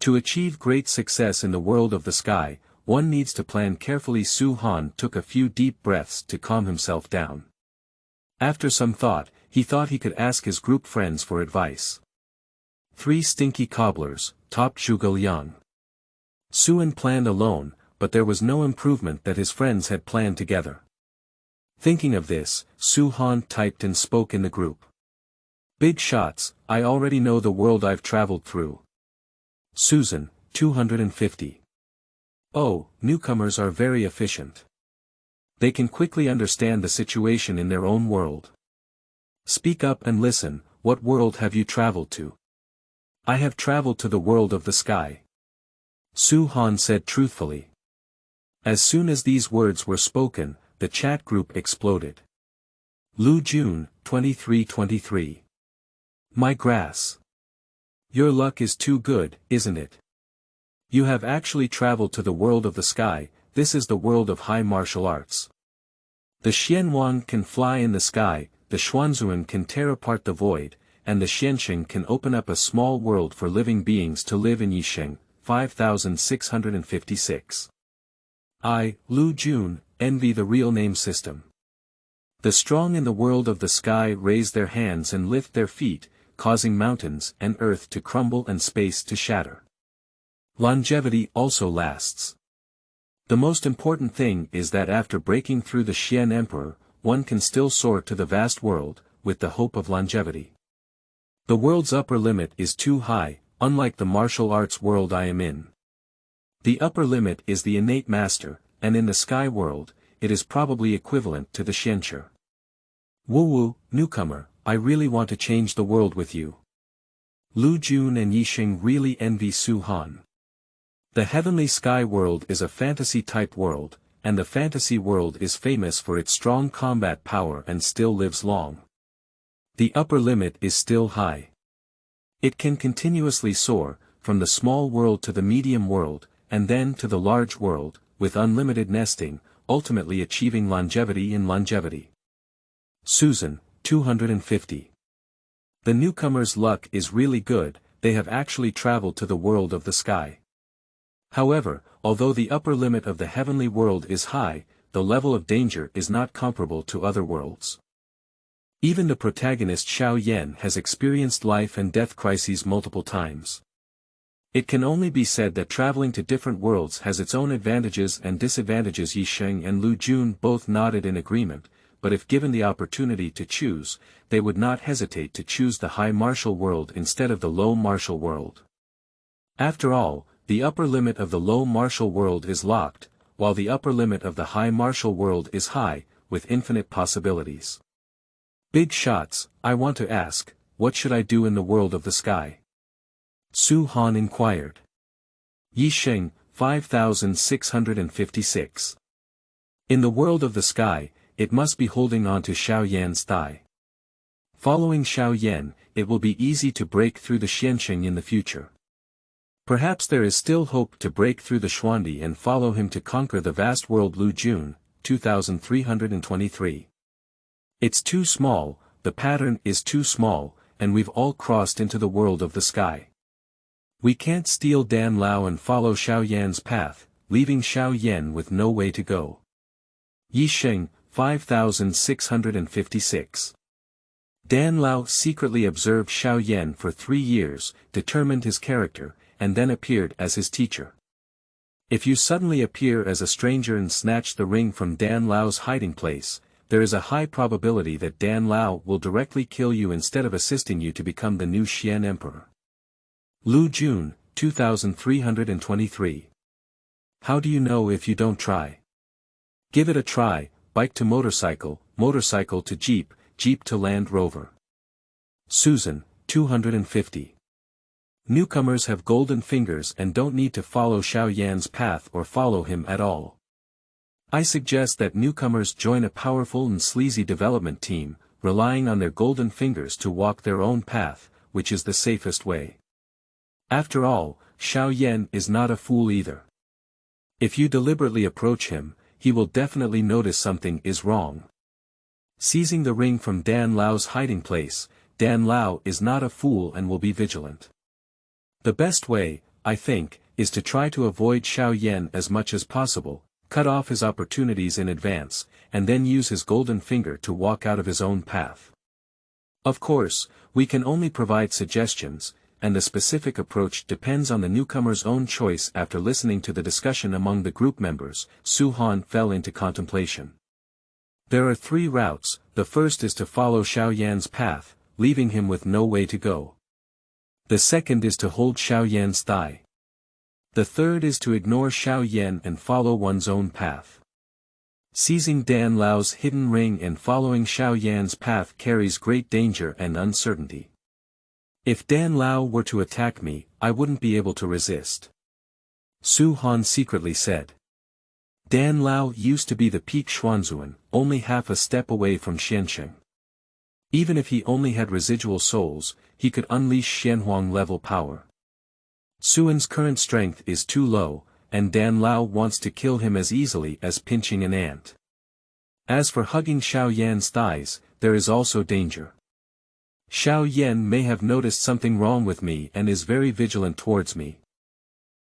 To achieve great success in the world of the sky, one needs to plan carefully. Su Han took a few deep breaths to calm himself down. After some thought, he thought he could ask his group friends for advice. 3 stinky cobblers, top Zhuge Liang. Suan planned alone, but there was no improvement that his friends had planned together. Thinking of this, Su Han typed and spoke in the group. Big shots, I already know the world I've traveled through. Susan, 250. Oh, newcomers are very efficient. They can quickly understand the situation in their own world. Speak up and listen, what world have you traveled to? I have traveled to the world of the sky. Su Han said truthfully. As soon as these words were spoken, the chat group exploded. Lu Jun, 2323. My grass. Your luck is too good, isn't it? You have actually traveled to the world of the sky. This is the world of high martial arts. The Xianwang can fly in the sky, the Xuanzuan can tear apart the void, and the Xianxing can open up a small world for living beings to live in. Yisheng, 5656. I, Lu Jun, envy the real name system. The strong in the world of the sky raise their hands and lift their feet, causing mountains and earth to crumble and space to shatter. Longevity also lasts. The most important thing is that after breaking through the Xian Emperor, one can still soar to the vast world, with the hope of longevity. The world's upper limit is too high, unlike the martial arts world I am in. The upper limit is the innate master, and in the sky world, it is probably equivalent to the Xianchi. Wu, newcomer, I really want to change the world with you. Lu Jun and Yisheng really envy Su Han. The heavenly sky world is a fantasy-type world, and the fantasy world is famous for its strong combat power and still lives long. The upper limit is still high. It can continuously soar, from the small world to the medium world, and then to the large world, with unlimited nesting, ultimately achieving longevity in longevity. Susan, 250. The newcomer's luck is really good, they have actually traveled to the world of the sky. However, although the upper limit of the heavenly world is high, the level of danger is not comparable to other worlds. Even the protagonist Xiao Yan has experienced life and death crises multiple times. It can only be said that traveling to different worlds has its own advantages and disadvantages. Yisheng and Lu Jun both nodded in agreement, but if given the opportunity to choose, they would not hesitate to choose the high martial world instead of the low martial world. After all, the upper limit of the low martial world is locked, while the upper limit of the high martial world is high, with infinite possibilities. Big shots, I want to ask, what should I do in the world of the sky? Su Han inquired. Yisheng, 5656. In the world of the sky, it must be holding on to Xiao Yan's thigh. Following Xiao Yan, it will be easy to break through the Xianxing in the future. Perhaps there is still hope to break through the Xuandi and follow him to conquer the vast world. Lu Jun, 2323. It's too small, the pattern is too small, and we've all crossed into the world of the sky. We can't steal Dan Lao and follow Xiao Yan's path, leaving Xiao Yan with no way to go. Yisheng, 5656. Dan Lao secretly observed Xiao Yan for 3 years, determined his character, and then appeared as his teacher. If you suddenly appear as a stranger and snatch the ring from Dan Lao's hiding place, there is a high probability that Dan Lao will directly kill you instead of assisting you to become the new Xian Emperor. Lu Jun, 2323. How do you know if you don't try? Give it a try, bike to motorcycle, motorcycle to Jeep, Jeep to Land Rover. Susan, 250. Newcomers have golden fingers and don't need to follow Xiao Yan's path or follow him at all. I suggest that newcomers join a powerful and sleazy development team, relying on their golden fingers to walk their own path, which is the safest way. After all, Xiao Yan is not a fool either. If you deliberately approach him, he will definitely notice something is wrong. Seizing the ring from Dan Lao's hiding place, Dan Lao is not a fool and will be vigilant. The best way, I think, is to try to avoid Xiao Yan as much as possible, cut off his opportunities in advance, and then use his golden finger to walk out of his own path. Of course, we can only provide suggestions, and the specific approach depends on the newcomer's own choice. After listening to the discussion among the group members, Su Han fell into contemplation. There are 3 routes. The first is to follow Xiao Yan's path, leaving him with no way to go. The second is to hold Xiao Yan's thigh. The third is to ignore Xiao Yan and follow one's own path. Seizing Dan Lao's hidden ring and following Xiao Yan's path carries great danger and uncertainty. If Dan Lao were to attack me, I wouldn't be able to resist. Su Han secretly said. Dan Lao used to be the peak Xuanzuan, only half a step away from Xiansheng. Even if he only had residual souls, he could unleash Xianhuang level power. Suan's current strength is too low, and Dan Lao wants to kill him as easily as pinching an ant. As for hugging Xiao Yan's thighs, there is also danger. Xiao Yan may have noticed something wrong with me and is very vigilant towards me.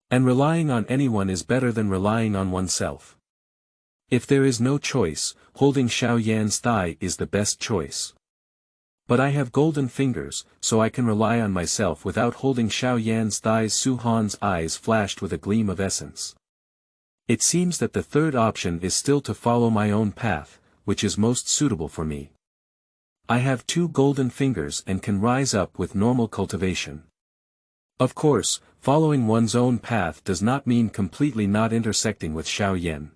And relying on anyone is better than relying on oneself. If there is no choice, holding Xiao Yan's thigh is the best choice. But I have golden fingers, so I can rely on myself without holding Xiao Yan's thighs. Su Han's eyes flashed with a gleam of essence. It seems that the third option is still to follow my own path, which is most suitable for me. I have 2 golden fingers and can rise up with normal cultivation. Of course, following one's own path does not mean completely not intersecting with Xiao Yan.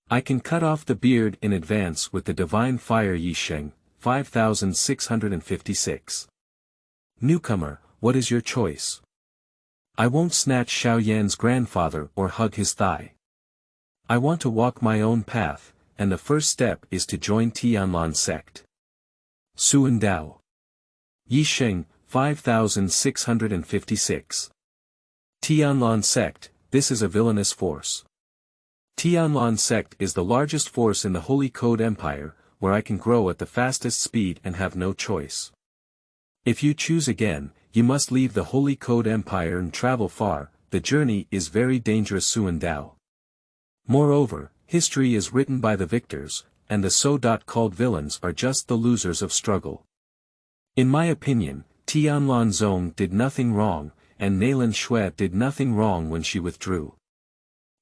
I can cut off the beard in advance with the divine fire Yisheng, 5656. Newcomer, what is your choice? I won't snatch Xiao Yan's grandfather or hug his thigh. I want to walk my own path, and the first step is to join Yunlan Sect. Suan Dao. Yisheng, 5656. Yunlan Sect, this is a villainous force. Yunlan Sect is the largest force in the Holy Code Empire, where I can grow at the fastest speed and have no choice. If you choose again, you must leave the Holy Code Empire and travel far. The journey is very dangerous. Suan Dao. Moreover, history is written by the victors, and the so-called villains are just the losers of struggle. In my opinion, Tianlan Zong did nothing wrong, and Nailan Shui did nothing wrong when she withdrew.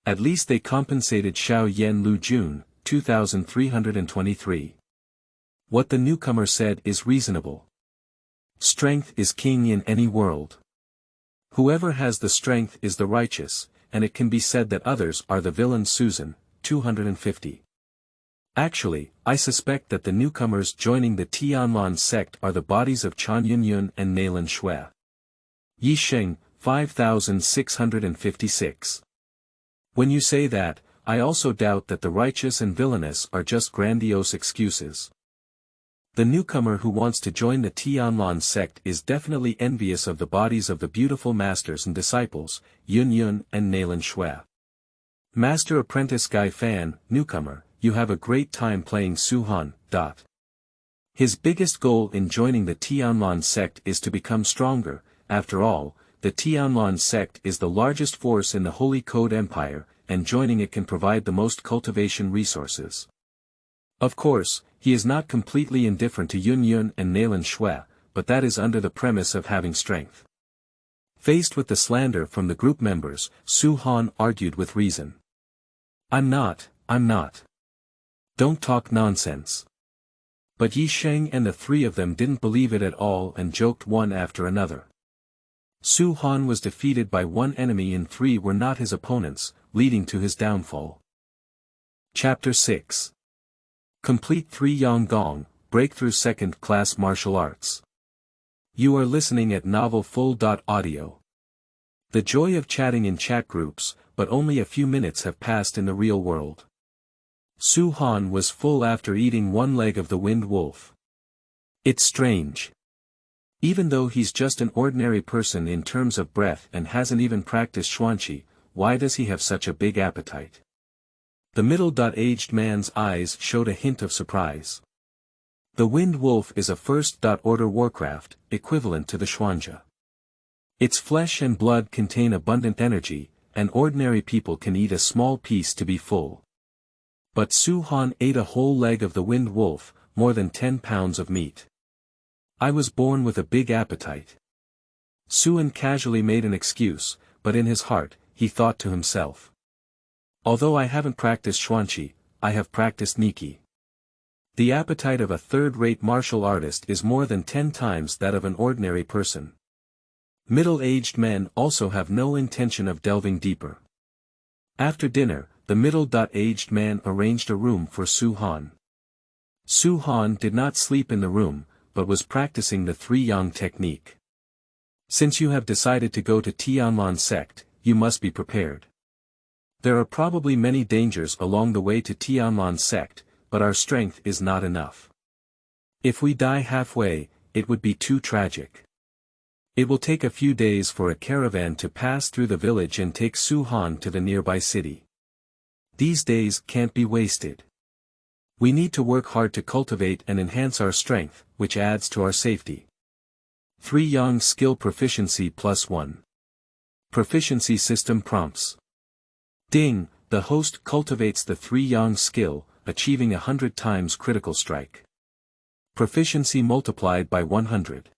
At least they compensated Xiao Yan Lu Jun, 2323. What the newcomer said is reasonable. Strength is king in any world. Whoever has the strength is the righteous, and it can be said that others are the villains. Susan, 250. Actually, I suspect that the newcomers joining the Tianlan sect are the bodies of Chan Yunyun and Nailan Shui. Yisheng, 5656. When you say that, I also doubt that the righteous and villainous are just grandiose excuses. The newcomer who wants to join the Tianlan sect is definitely envious of the bodies of the beautiful masters and disciples, Yunyun and Nailan Shui. Master Apprentice Gai Fan, newcomer, you have a great time playing Su Han. His biggest goal in joining the Tianlan sect is to become stronger. After all, the Tianlan sect is the largest force in the Holy Code Empire, and joining it can provide the most cultivation resources. Of course, he is not completely indifferent to Yunyun and Nailan Shui, but that is under the premise of having strength. Faced with the slander from the group members, Su Han argued with reason. I'm not. Don't talk nonsense. But Yisheng and the 3 of them didn't believe it at all and joked one after another. Su Han was defeated by 1 enemy and 3 were not his opponents, leading to his downfall. Chapter 6. Complete 3 Yang Gong, Breakthrough Second Class Martial Arts. You are listening at Novel Full.audio. The joy of chatting in chat groups, but only a few minutes have passed in the real world. Su Han was full after eating one leg of the winged wolf. It's strange. Even though he's just an ordinary person in terms of breath and hasn't even practiced xuanqi, why does he have such a big appetite? The middle-aged man's eyes showed a hint of surprise. The winged wolf is a first-order warcraft, equivalent to the xuanja. Its flesh and blood contain abundant energy, and ordinary people can eat a small piece to be full. But Su Han ate a whole leg of the winged wolf, more than 10 pounds of meat. I was born with a big appetite. Suan casually made an excuse, but in his heart, he thought to himself. Although I haven't practiced xuanqi, I have practiced Niki. The appetite of a third-rate martial artist is more than 10 times that of an ordinary person. Middle-aged men also have no intention of delving deeper. After dinner, the middle-aged man arranged a room for Su Han. Su Han did not sleep in the room, but was practicing the three-yang technique. Since you have decided to go to Yunlan Sect, you must be prepared. There are probably many dangers along the way to Yunlan Sect, but our strength is not enough. If we die halfway, it would be too tragic. It will take a few days for a caravan to pass through the village and take Su Han to the nearby city. These days can't be wasted. We need to work hard to cultivate and enhance our strength, which adds to our safety. 3 Yang Skill Proficiency +1. Proficiency System Prompts. Ding, the host cultivates the 3 Yang skill, achieving 100 times critical strike. Proficiency multiplied by 100.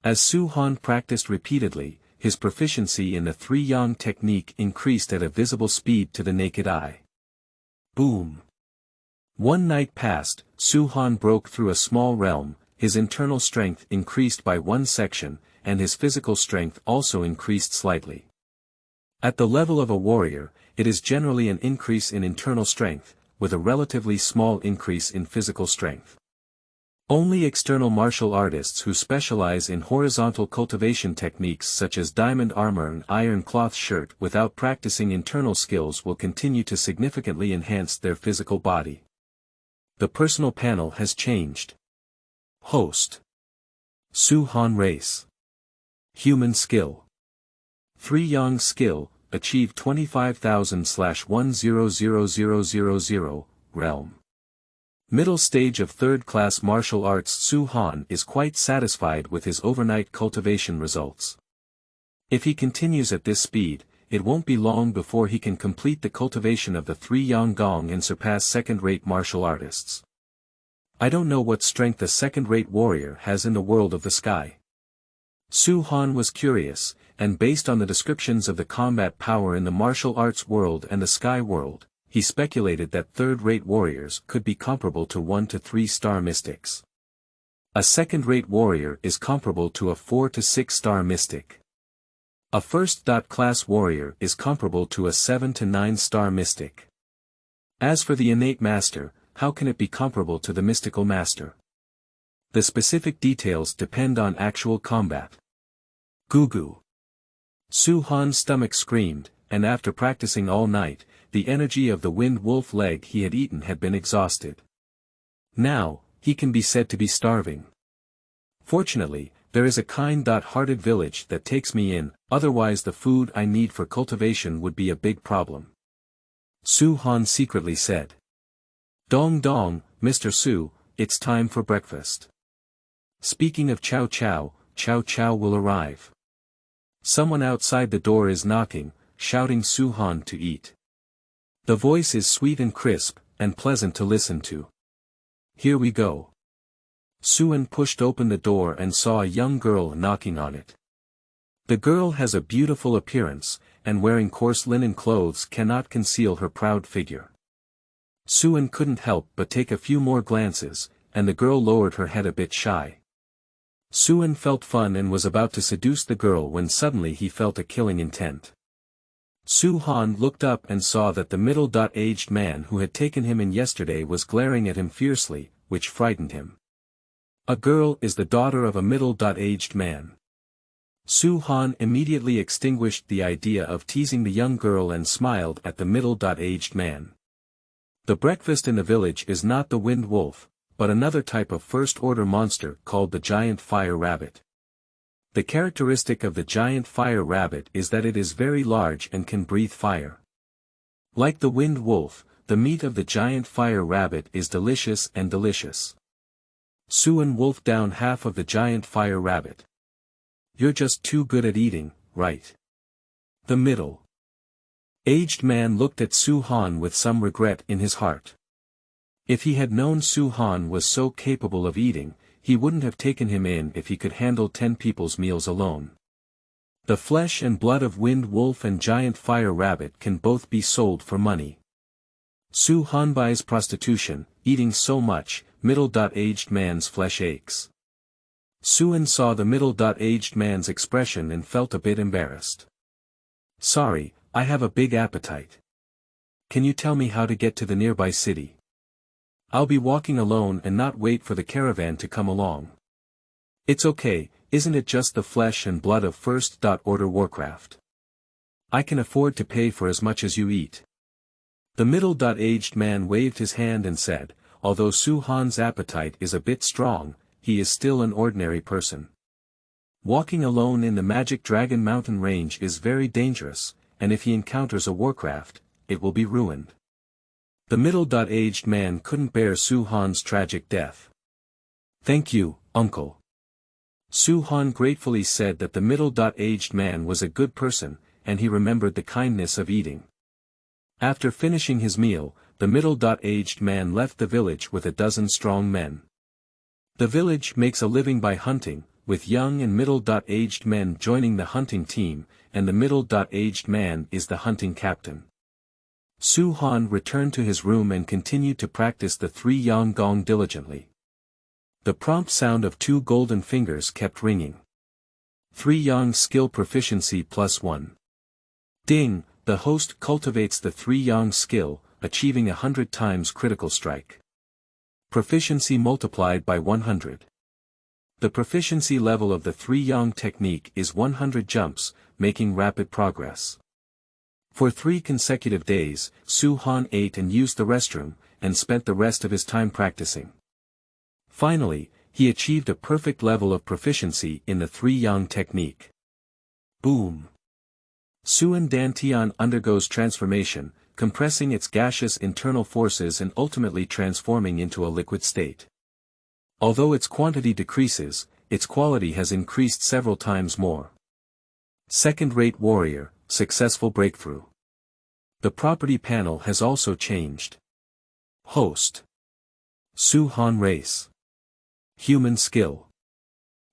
As Su Han practiced repeatedly, his proficiency in the 3 Yang technique increased at a visible speed to the naked eye. Boom. One night passed, Su Han broke through a small realm, his internal strength increased by 1 section, and his physical strength also increased slightly. At the level of a warrior, it is generally an increase in internal strength, with a relatively small increase in physical strength. Only external martial artists who specialize in horizontal cultivation techniques such as diamond armor and iron cloth shirt without practicing internal skills will continue to significantly enhance their physical body. The personal panel has changed. Host. Su Han Race. Human Skill. 3 Yang Skill, achieve 25,000/100000, Realm. Middle stage of third-class martial arts. Su Han is quite satisfied with his overnight cultivation results. If he continues at this speed, it won't be long before he can complete the cultivation of the 3 Yang Gong and surpass second-rate martial artists. I don't know what strength a second-rate warrior has in the world of the sky. Su Han was curious, and based on the descriptions of the combat power in the martial arts world and the sky world, he speculated that third-rate warriors could be comparable to 1 to 3-star mystics. A second-rate warrior is comparable to a 4 to 6-star mystic. A first-class warrior is comparable to a 7 to 9-star mystic. As for the innate master, how can it be comparable to the mystical master? The specific details depend on actual combat. Gugu. Su Han's stomach screamed, and after practicing all night, the energy of the winged wolf leg he had eaten had been exhausted. Now, he can be said to be starving. Fortunately, there is a kind-hearted village that takes me in, otherwise the food I need for cultivation would be a big problem. Su Han secretly said. Dong dong, Mr. Su, it's time for breakfast. Speaking of Chow Chow, Chow Chow will arrive. Someone outside the door is knocking, shouting Su Han to eat. The voice is sweet and crisp, and pleasant to listen to. Here we go. Suan pushed open the door and saw a young girl knocking on it. The girl has a beautiful appearance, and wearing coarse linen clothes cannot conceal her proud figure. Suan couldn't help but take a few more glances, and the girl lowered her head a bit shy. Suan felt fun and was about to seduce the girl when suddenly he felt a killing intent. Su Han looked up and saw that the middle-aged man who had taken him in yesterday was glaring at him fiercely, which frightened him. A girl is the daughter of a middle-aged man. Su Han immediately extinguished the idea of teasing the young girl and smiled at the middle-aged man. The breakfast in the village is not the wind wolf, but another type of first-order monster called the giant fire rabbit. The characteristic of the giant fire rabbit is that it is very large and can breathe fire. Like the wind wolf, the meat of the giant fire rabbit is delicious and delicious. Suan wolfed down half of the giant fire rabbit. You're just too good at eating, right? The middle-aged man looked at Su Han with some regret in his heart. If he had known Su Han was so capable of eating, he wouldn't have taken him in if he could handle 10 people's meals alone. The flesh and blood of wind wolf and giant fire rabbit can both be sold for money. Su Han buys prostitution, eating so much, middle-aged man's flesh aches. Suan saw the middle-aged man's expression and felt a bit embarrassed. Sorry, I have a big appetite. Can you tell me how to get to the nearby city? I'll be walking alone and not wait for the caravan to come along. It's okay, isn't it just the flesh and blood of first-order warcraft? I can afford to pay for as much as you eat. The middle-aged man waved his hand and said, although Su Han's appetite is a bit strong, he is still an ordinary person. Walking alone in the Magic Dragon Mountain range is very dangerous, and if he encounters a warcraft, it will be ruined. The middle-aged man couldn't bear Su Han's tragic death. Thank you, uncle. Su Han gratefully said that the middle-aged man was a good person, and he remembered the kindness of eating. After finishing his meal, the middle-aged man left the village with 12 strong men. The village makes a living by hunting, with young and middle-aged men joining the hunting team, and the middle-aged man is the hunting captain. Su Han returned to his room and continued to practice the 3 Gong diligently. The prompt sound of 2 golden fingers kept ringing. 3 skill proficiency +1. Ding, the host cultivates the 3 skill, achieving 100 times critical strike. Proficiency multiplied by 100. The proficiency level of the 3 technique is 100 jumps, making rapid progress. For 3 consecutive days, Su Han ate and used the restroom, and spent the rest of his time practicing. Finally, he achieved a perfect level of proficiency in the 3 technique. Boom! Suan Dantian undergoes transformation, compressing its gaseous internal forces and ultimately transforming into a liquid state. Although its quantity decreases, its quality has increased several times more. Second-rate warrior, successful breakthrough. The property panel has also changed. Host. Su Han race. Human skill.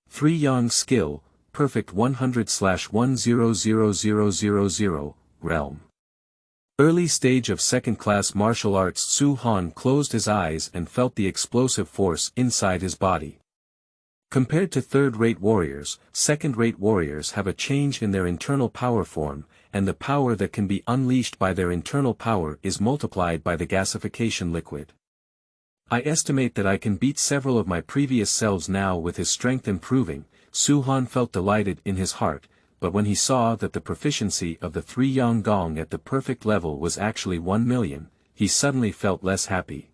3 skill, perfect 100/100000, realm. Early stage of second-class martial arts. Su Han closed his eyes and felt the explosive force inside his body. Compared to third-rate warriors, second-rate warriors have a change in their internal power form, and the power that can be unleashed by their internal power is multiplied by the gasification liquid. I estimate that I can beat several of my previous selves now with his strength improving. Su Han felt delighted in his heart, but when he saw that the proficiency of the 3 Gong at the perfect level was actually 1 million, he suddenly felt less happy.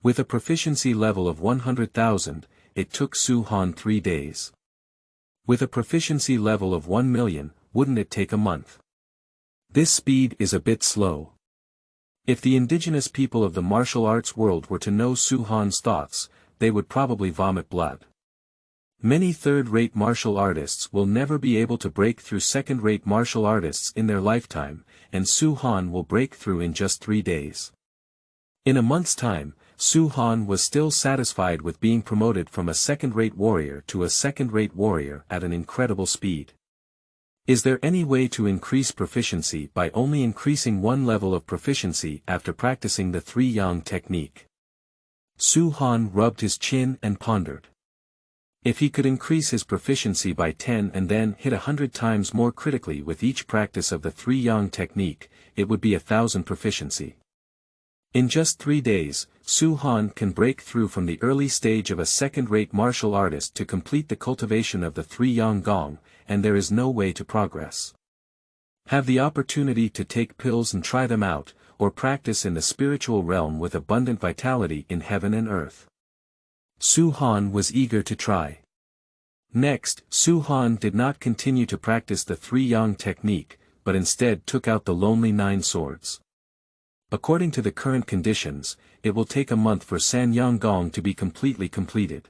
With a proficiency level of 100,000, it took Su Han 3 days. With a proficiency level of 1 million, wouldn't it take a month? This speed is a bit slow. If the indigenous people of the martial arts world were to know Su Han's thoughts, they would probably vomit blood. Many third-rate martial artists will never be able to break through second-rate martial artists in their lifetime, and Su Han will break through in just 3 days. In a month's time, Su Han was still satisfied with being promoted from a second-rate warrior to a second-rate warrior at an incredible speed. Is there any way to increase proficiency by only increasing one level of proficiency after practicing the 3 technique? Su Han rubbed his chin and pondered. If he could increase his proficiency by 10 and then hit 100 times more critically with each practice of the 3 technique, it would be 1,000 proficiency. In just 3 days, Su Han can break through from the early stage of a second-rate martial artist to complete the cultivation of the three Yang Gong, and there is no way to progress. Have the opportunity to take pills and try them out, or practice in the spiritual realm with abundant vitality in heaven and earth. Su Han was eager to try. Next, Su Han did not continue to practice the three Yang technique, but instead took out the lonely 9 swords. According to the current conditions, it will take a month for San Yang Gong to be completely completed.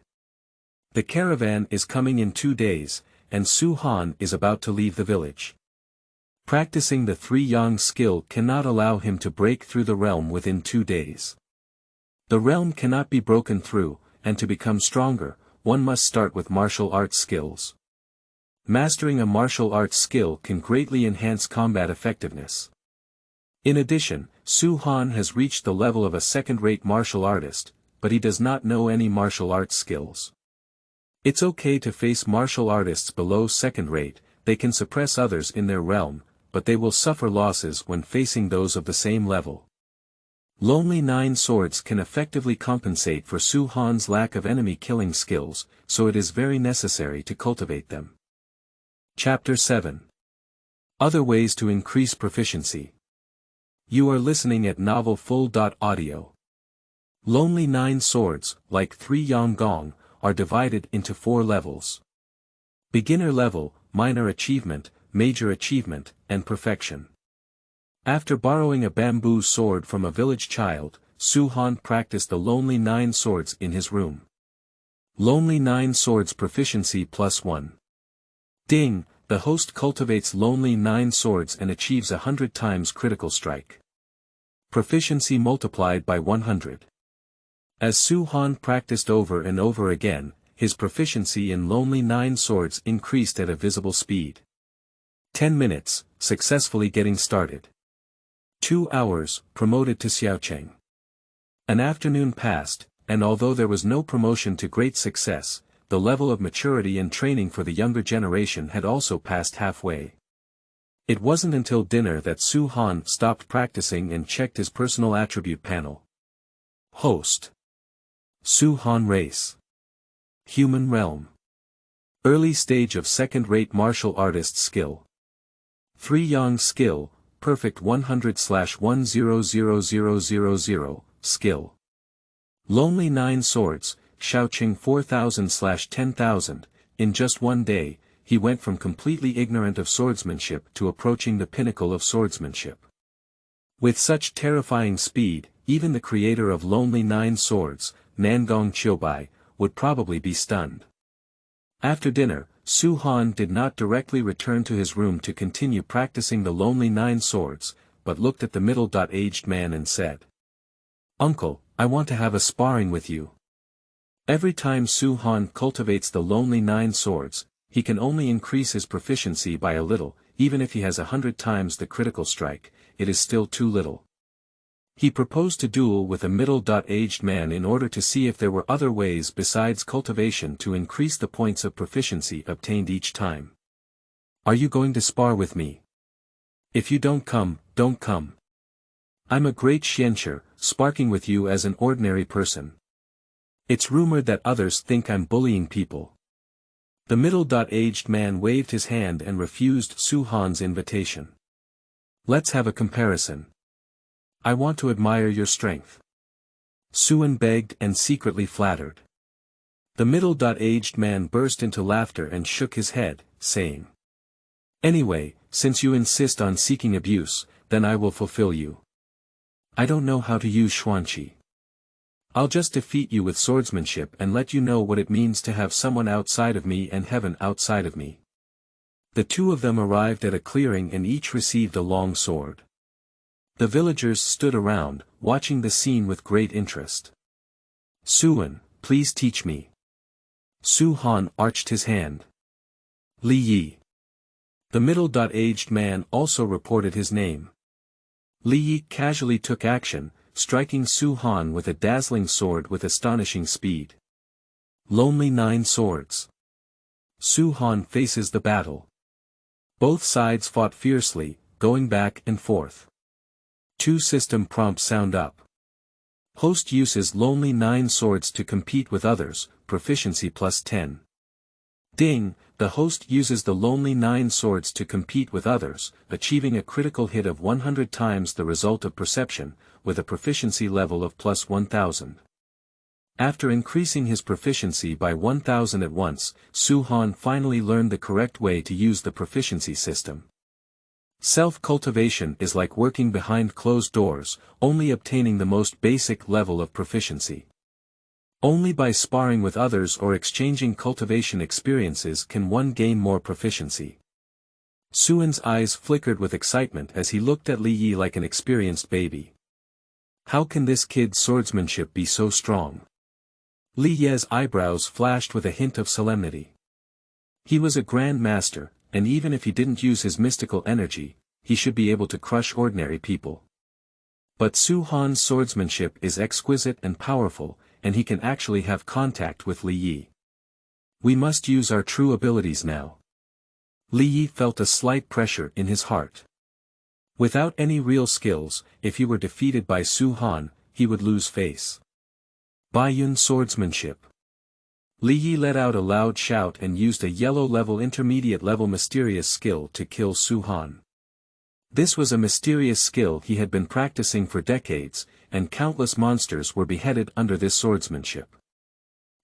The caravan is coming in 2 days, and Su Han is about to leave the village. Practicing the three Yang skill cannot allow him to break through the realm within 2 days. The realm cannot be broken through, and to become stronger, one must start with martial arts skills. Mastering a martial arts skill can greatly enhance combat effectiveness. In addition, Su Han has reached the level of a second-rate martial artist, but he does not know any martial arts skills. It's okay to face martial artists below second-rate, they can suppress others in their realm, but they will suffer losses when facing those of the same level. Lonely 9 swords can effectively compensate for Su Han's lack of enemy-killing skills, so it is very necessary to cultivate them. Chapter 7. Other ways to increase proficiency. You are listening at Novel Full.audio. Lonely 9 swords, like 3 Yang Gong, are divided into 4 levels. Beginner level, minor achievement, major achievement, and perfection. After borrowing a bamboo sword from a village child, Su Han practiced the Lonely 9 swords in his room. Lonely 9 swords proficiency +1. Ding, the host cultivates Lonely 9 swords and achieves 100 times critical strike. Proficiency multiplied by 100. As Su Han practiced over and over again, his proficiency in Lonely 9 swords increased at a visible speed. 10 minutes, successfully getting started. 2 hours, promoted to Xiaocheng. An afternoon passed, and although there was no promotion to great success, the level of maturity and training for the younger generation had also passed halfway. It wasn't until dinner that Su Han stopped practicing and checked his personal attribute panel. Host. Su Han race. Human realm. Early stage of second-rate martial artist skill. 3 Yang skill, perfect 100/100000, skill. Lonely 9 swords, Xiaoqing 4000/10,000, in just 1 day, he went from completely ignorant of swordsmanship to approaching the pinnacle of swordsmanship. With such terrifying speed, even the creator of Lonely 9 swords, Nangong Qiubai, would probably be stunned. After dinner, Su Han did not directly return to his room to continue practicing the Lonely 9 swords, but looked at the middle-aged man and said, "Uncle, I want to have a sparring with you." Every time Su Han cultivates the Lonely 9 swords, he can only increase his proficiency by a little, even if he has 100 times the critical strike, it is still too little. He proposed to duel with a middle-aged man in order to see if there were other ways besides cultivation to increase the points of proficiency obtained each time. "Are you going to spar with me? If you don't come, don't come. I'm a great xianxer, sparking with you as an ordinary person. It's rumored that others think I'm bullying people." The middle-aged man waved his hand and refused Su Han's invitation. "Let's have a comparison. I want to admire your strength." Suan begged and secretly flattered. The middle-aged man burst into laughter and shook his head, saying, "Anyway, since you insist on seeking abuse, then I will fulfill you. I don't know how to use xuanqi. I'll just defeat you with swordsmanship and let you know what it means to have someone outside of me and heaven outside of me." The two of them arrived at a clearing and each received a long sword. The villagers stood around, watching the scene with great interest. "Suan, please teach me." Su Han arched his hand. "Li Yi." The middle-aged man also reported his name. Li Yi casually took action, striking Su Han with a dazzling sword with astonishing speed. Lonely 9 swords. Su Han faces the battle. Both sides fought fiercely, going back and forth. 2 system prompts sound up. Host uses lonely 9 swords to compete with others, proficiency +10. Ding, the host uses the lonely 9 swords to compete with others, achieving a critical hit of 100 times the result of perception, with a proficiency level of +1000. After increasing his proficiency by 1000 at once, Su Han finally learned the correct way to use the proficiency system. Self-cultivation is like working behind closed doors, only obtaining the most basic level of proficiency. Only by sparring with others or exchanging cultivation experiences can one gain more proficiency. Suan's eyes flickered with excitement as he looked at Li Yi like an experienced baby. How can this kid's swordsmanship be so strong? Li Ye's eyebrows flashed with a hint of solemnity. He was a grand master, and even if he didn't use his mystical energy, he should be able to crush ordinary people. But Su Han's swordsmanship is exquisite and powerful, and he can actually have contact with Li Yi. We must use our true abilities now. Li Yi felt a slight pressure in his heart. Without any real skills, if he were defeated by Su Han, he would lose face. Baiyun swordsmanship. Li Yi let out a loud shout and used a yellow-level intermediate-level mysterious skill to kill Su Han. This was a mysterious skill he had been practicing for decades, and countless monsters were beheaded under this swordsmanship.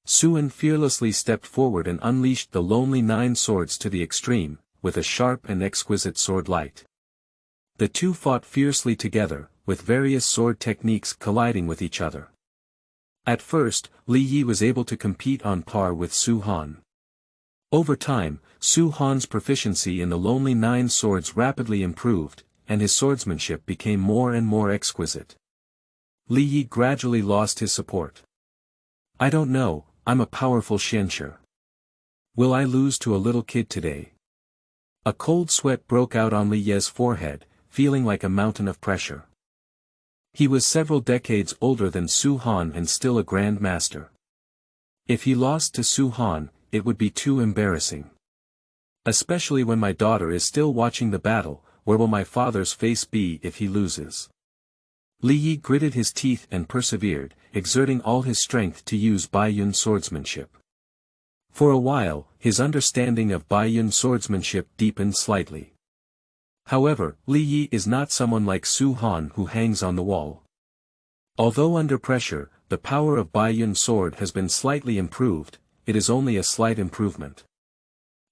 Suan fearlessly stepped forward and unleashed the lonely 9 swords to the extreme, with a sharp and exquisite sword light. The two fought fiercely together, with various sword techniques colliding with each other. At first, Li Yi was able to compete on par with Su Han. Over time, Su Han's proficiency in the lonely 9 swords rapidly improved, and his swordsmanship became more and more exquisite. Li Yi gradually lost his support. I don't know, I'm a powerful xianxie. Will I lose to a little kid today? A cold sweat broke out on Li Ye's forehead, feeling like a mountain of pressure. He was several decades older than Su Han and still a grand master. If he lost to Su Han, it would be too embarrassing. Especially when my daughter is still watching the battle, where will my father's face be if he loses? Li Yi gritted his teeth and persevered, exerting all his strength to use Baiyun swordsmanship. For a while, his understanding of Baiyun swordsmanship deepened slightly. However, Li Yi is not someone like Su Han who hangs on the wall. Although under pressure, the power of Baiyun sword has been slightly improved, it is only a slight improvement.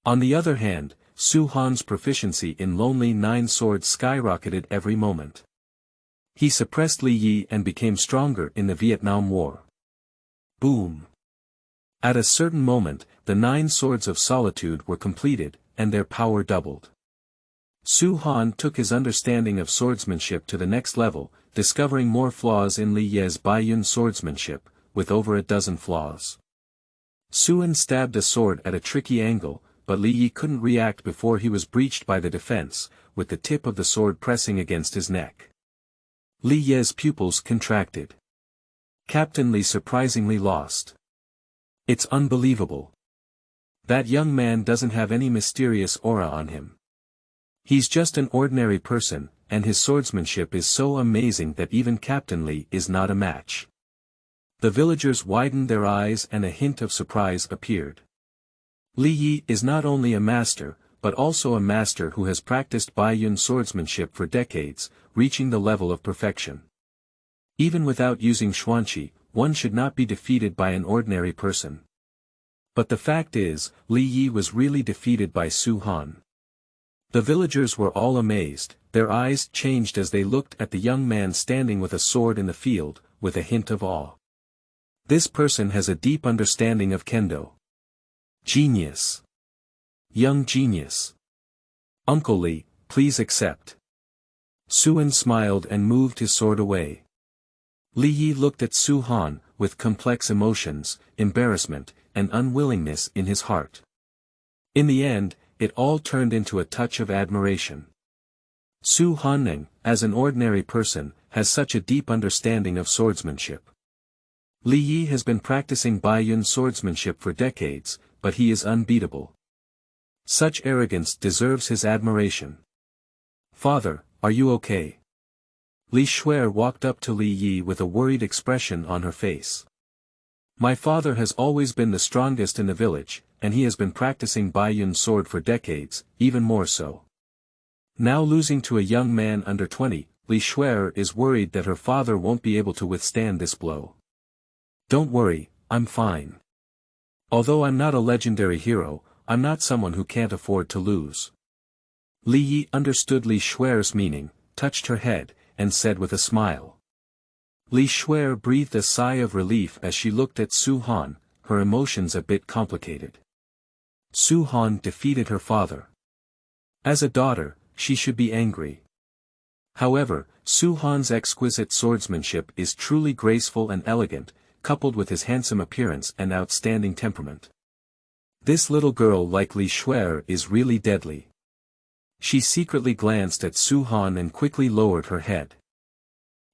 On the other hand, Su Han's proficiency in lonely 9 swords skyrocketed every moment. He suppressed Li Yi and became stronger in the Vietnam War. Boom! At a certain moment, the 9 swords of solitude were completed, and their power doubled. Su Han took his understanding of swordsmanship to the next level, discovering more flaws in Li Ye's Baiyun swordsmanship, with over a dozen flaws. Suan stabbed a sword at a tricky angle, but Li Yi couldn't react before he was breached by the defense, with the tip of the sword pressing against his neck. Li Ye's pupils contracted. Captain Li surprisingly lost. It's unbelievable. That young man doesn't have any mysterious aura on him. He's just an ordinary person, and his swordsmanship is so amazing that even Captain Li is not a match. The villagers widened their eyes and a hint of surprise appeared. Li Yi is not only a master, but also a master who has practiced Baiyun swordsmanship for decades, reaching the level of perfection. Even without using xuanqi, one should not be defeated by an ordinary person. But the fact is, Li Yi was really defeated by Su Han. The villagers were all amazed, their eyes changed as they looked at the young man standing with a sword in the field, with a hint of awe. This person has a deep understanding of kendo. Genius. Young genius. Uncle Li, please accept. Suan smiled and moved his sword away. Li Yi looked at Su Han, with complex emotions, embarrassment, and unwillingness in his heart. In the end, it all turned into a touch of admiration. Su Han, as an ordinary person, has such a deep understanding of swordsmanship. Li Yi has been practicing Baiyun swordsmanship for decades, but he is unbeatable. Such arrogance deserves his admiration. Father, are you okay? Li Shuer walked up to Li Yi with a worried expression on her face. My father has always been the strongest in the village, and he has been practicing Baiyun's sword for decades, even more so. Now losing to a young man under 20, Li Shuer is worried that her father won't be able to withstand this blow. Don't worry, I'm fine. Although I'm not a legendary hero, I'm not someone who can't afford to lose. Li Yi understood Li Shuer's meaning, touched her head, and said with a smile. Li Shuer breathed a sigh of relief as she looked at Su Han, her emotions a bit complicated. Su Han defeated her father. As a daughter, she should be angry. However, Su Han's exquisite swordsmanship is truly graceful and elegant, coupled with his handsome appearance and outstanding temperament. This little girl like Li Shuer is really deadly. She secretly glanced at Su Han and quickly lowered her head.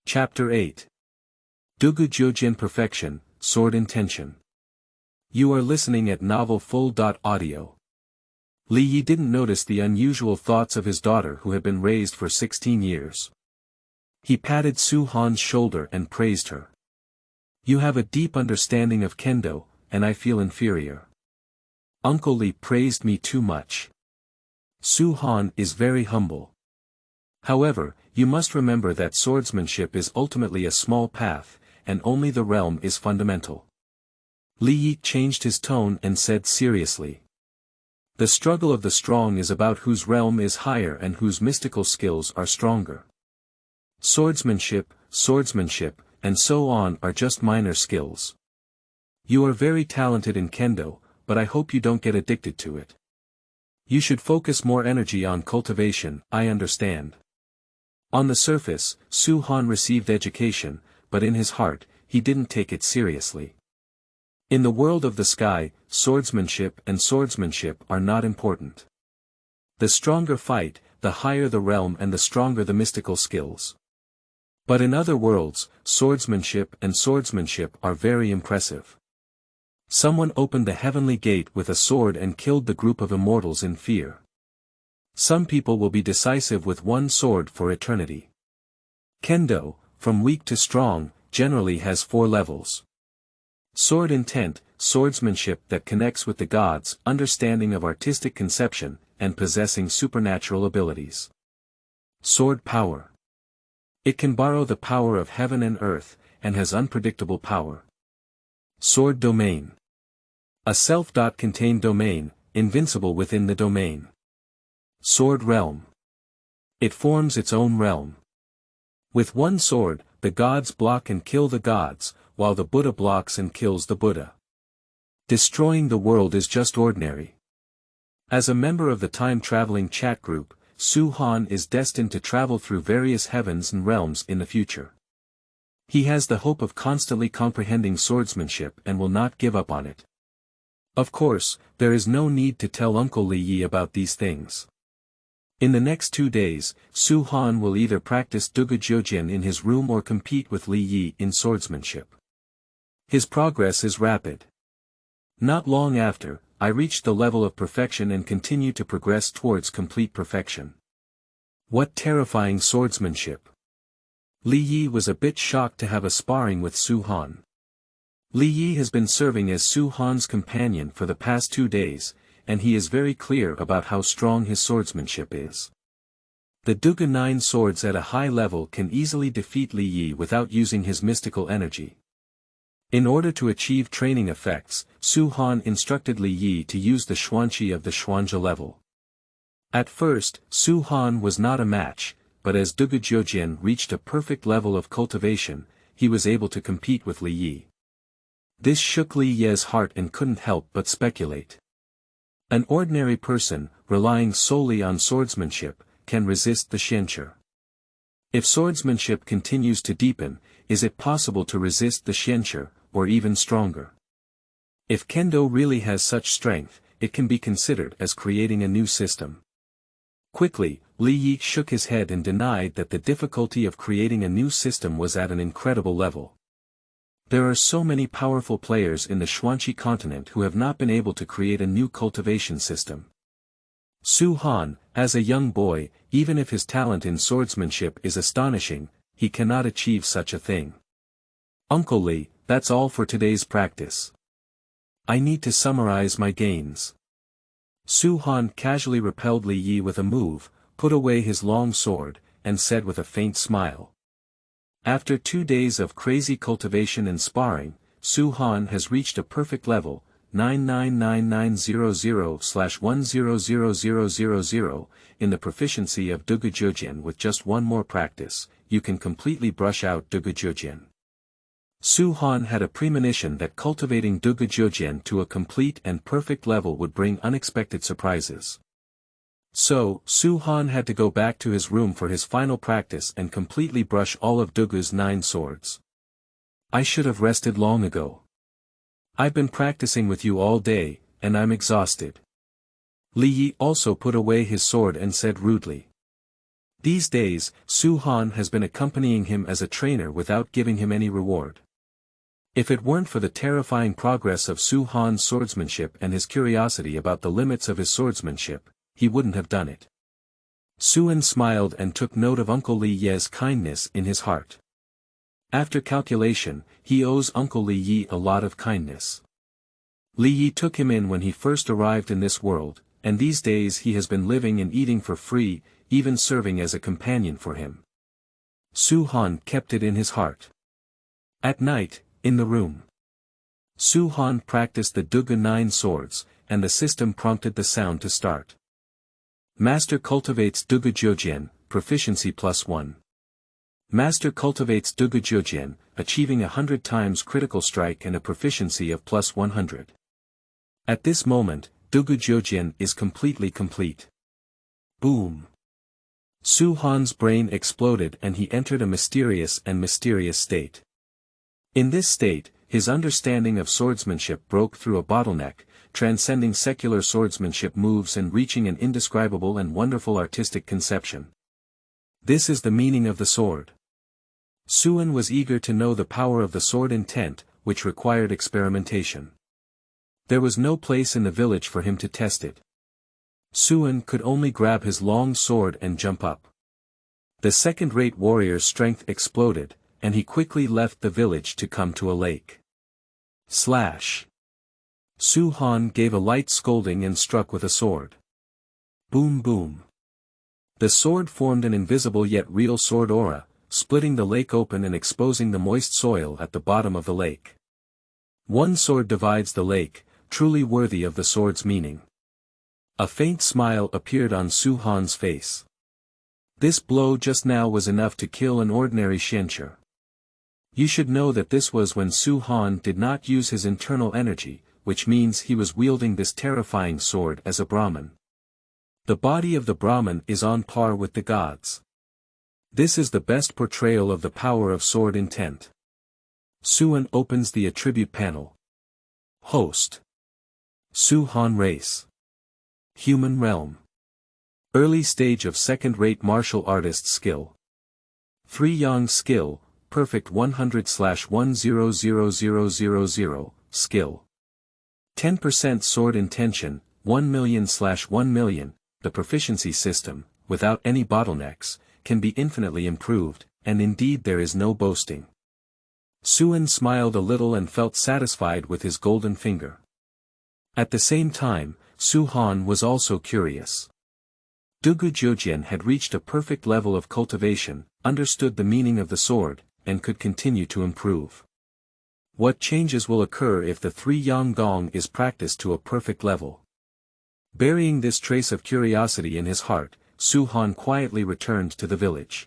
Chapter 8. Dugu Jiujian Perfection, Sword Intention. You are listening at Novel Full.audio. Li Yi didn't notice the unusual thoughts of his daughter who had been raised for 16 years. He patted Su Han's shoulder and praised her. You have a deep understanding of kendo, and I feel inferior. Uncle Li praised me too much. Su Han is very humble. However, you must remember that swordsmanship is ultimately a small path, and only the realm is fundamental. Li Yi changed his tone and said seriously. The struggle of the strong is about whose realm is higher and whose mystical skills are stronger. Swordsmanship, and so on are just minor skills. You are very talented in kendo, but I hope you don't get addicted to it. You should focus more energy on cultivation, I understand. On the surface, Su Han received education, but in his heart, he didn't take it seriously. In the world of the sky, swordsmanship are not important. The stronger fight, the higher the realm and the stronger the mystical skills. But in other worlds, swordsmanship are very impressive. Someone opened the heavenly gate with a sword and killed the group of immortals in fear. Some people will be decisive with one sword for eternity. Kendo, from weak to strong, generally has 4 levels. Sword intent, swordsmanship that connects with the gods, understanding of artistic conception, and possessing supernatural abilities. Sword power. It can borrow the power of heaven and earth, and has unpredictable power. Sword domain. A self-contained domain, invincible within the domain. Sword realm. It forms its own realm. With one sword, the gods block and kill the gods, while the Buddha blocks and kills the Buddha. Destroying the world is just ordinary. As a member of the time-traveling chat group, Su Han is destined to travel through various heavens and realms in the future. He has the hope of constantly comprehending swordsmanship and will not give up on it. Of course, there is no need to tell Uncle Li Yi about these things. In the next 2 days, Su Han will either practice Dugu Jiujian in his room or compete with Li Yi in swordsmanship. His progress is rapid. Not long after, I reached the level of perfection and continue to progress towards complete perfection. What terrifying swordsmanship! Li Yi was a bit shocked to have a sparring with Su Han. Li Yi has been serving as Su Han's companion for the past 2 days, and he is very clear about how strong his swordsmanship is. The Dugu 9 swords at a high level can easily defeat Li Yi without using his mystical energy. In order to achieve training effects, Su Han instructed Li Yi to use the xuanqi of the xuanja level. At first, Su Han was not a match, but as Dugu Jiujian reached a perfect level of cultivation, he was able to compete with Li Yi. This shook Li Yi's heart and couldn't help but speculate. An ordinary person, relying solely on swordsmanship, can resist the xianqi. If swordsmanship continues to deepen, is it possible to resist the xianqi, or even stronger? If kendo really has such strength, it can be considered as creating a new system. Quickly, Li Yi shook his head and denied that the difficulty of creating a new system was at an incredible level. There are so many powerful players in the Xuanqi continent who have not been able to create a new cultivation system. Su Han, as a young boy, even if his talent in swordsmanship is astonishing, he cannot achieve such a thing. Uncle Li, that's all for today's practice. I need to summarize my gains. Su Han casually repelled Li Yi with a move, put away his long sword, and said with a faint smile. After 2 days of crazy cultivation and sparring, Su Han has reached a perfect level, 999900/100000, in the proficiency of Dugu Jiujian. With just one more practice, you can completely brush out Dugu Jiujian. Su Han had a premonition that cultivating Dugu Jiujian to a complete and perfect level would bring unexpected surprises. So, Su Han had to go back to his room for his final practice and completely brush all of Dugu's 9 swords. I should have rested long ago. I've been practicing with you all day, and I'm exhausted. Li Yi also put away his sword and said rudely. These days, Su Han has been accompanying him as a trainer without giving him any reward. If it weren't for the terrifying progress of Su Han's swordsmanship and his curiosity about the limits of his swordsmanship, he wouldn't have done it. Suan smiled and took note of Uncle Li Ye's kindness in his heart. After calculation, he owes Uncle Li Yi a lot of kindness. Li Yi took him in when he first arrived in this world, and these days he has been living and eating for free, even serving as a companion for him. Su Han kept it in his heart. At night, in the room, Su Han practiced the Dugu 9 swords, and the system prompted the sound to start. Master cultivates Dugu Jiujian, proficiency +1. Master cultivates Dugu Jiujian, achieving 100 times critical strike and a proficiency of +100. At this moment, Dugu Jiujian is completely complete. Boom! Su Han's brain exploded and he entered a mysterious state. In this state, his understanding of swordsmanship broke through a bottleneck, transcending secular swordsmanship moves and reaching an indescribable and wonderful artistic conception. This is the meaning of the sword. Suan was eager to know the power of the sword intent, which required experimentation. There was no place in the village for him to test it. Suan could only grab his long sword and jump up. The second-rate warrior's strength exploded, and he quickly left the village to come to a lake. Slash! Su Han gave a light scolding and struck with a sword. Boom boom! The sword formed an invisible yet real sword aura, splitting the lake open and exposing the moist soil at the bottom of the lake. One sword divides the lake, truly worthy of the sword's meaning. A faint smile appeared on Su Han's face. This blow just now was enough to kill an ordinary Xianqi. You should know that this was when Su Han did not use his internal energy, which means he was wielding this terrifying sword as a Brahmin. The body of the Brahmin is on par with the gods. This is the best portrayal of the power of sword intent. Suan opens the attribute panel. Host. Su Han race. Human realm. Early stage of second-rate martial artist skill. 3 Yang skill, perfect 100/100000 skill. 10% sword intention, 1,000/1,000,000, the proficiency system, without any bottlenecks, can be infinitely improved, and indeed there is no boasting. Suan smiled a little and felt satisfied with his golden finger. At the same time, Su Han was also curious. Dugu Jiujian had reached a perfect level of cultivation, understood the meaning of the sword, and could continue to improve. What changes will occur if the 3 Yang Gong is practiced to a perfect level? Burying this trace of curiosity in his heart, Su Han quietly returned to the village.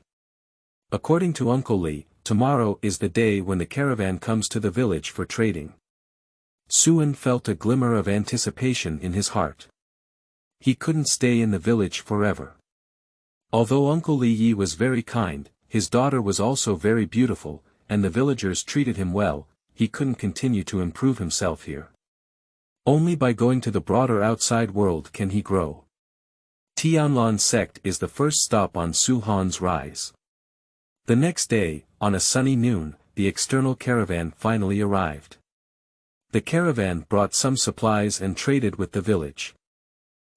According to Uncle Li, tomorrow is the day when the caravan comes to the village for trading. Suan felt a glimmer of anticipation in his heart. He couldn't stay in the village forever. Although Uncle Li Yi was very kind, his daughter was also very beautiful, and the villagers treated him well, he couldn't continue to improve himself here. Only by going to the broader outside world can he grow. Yunlan Sect is the first stop on Su Han's rise. The next day, on a sunny noon, the external caravan finally arrived. The caravan brought some supplies and traded with the village.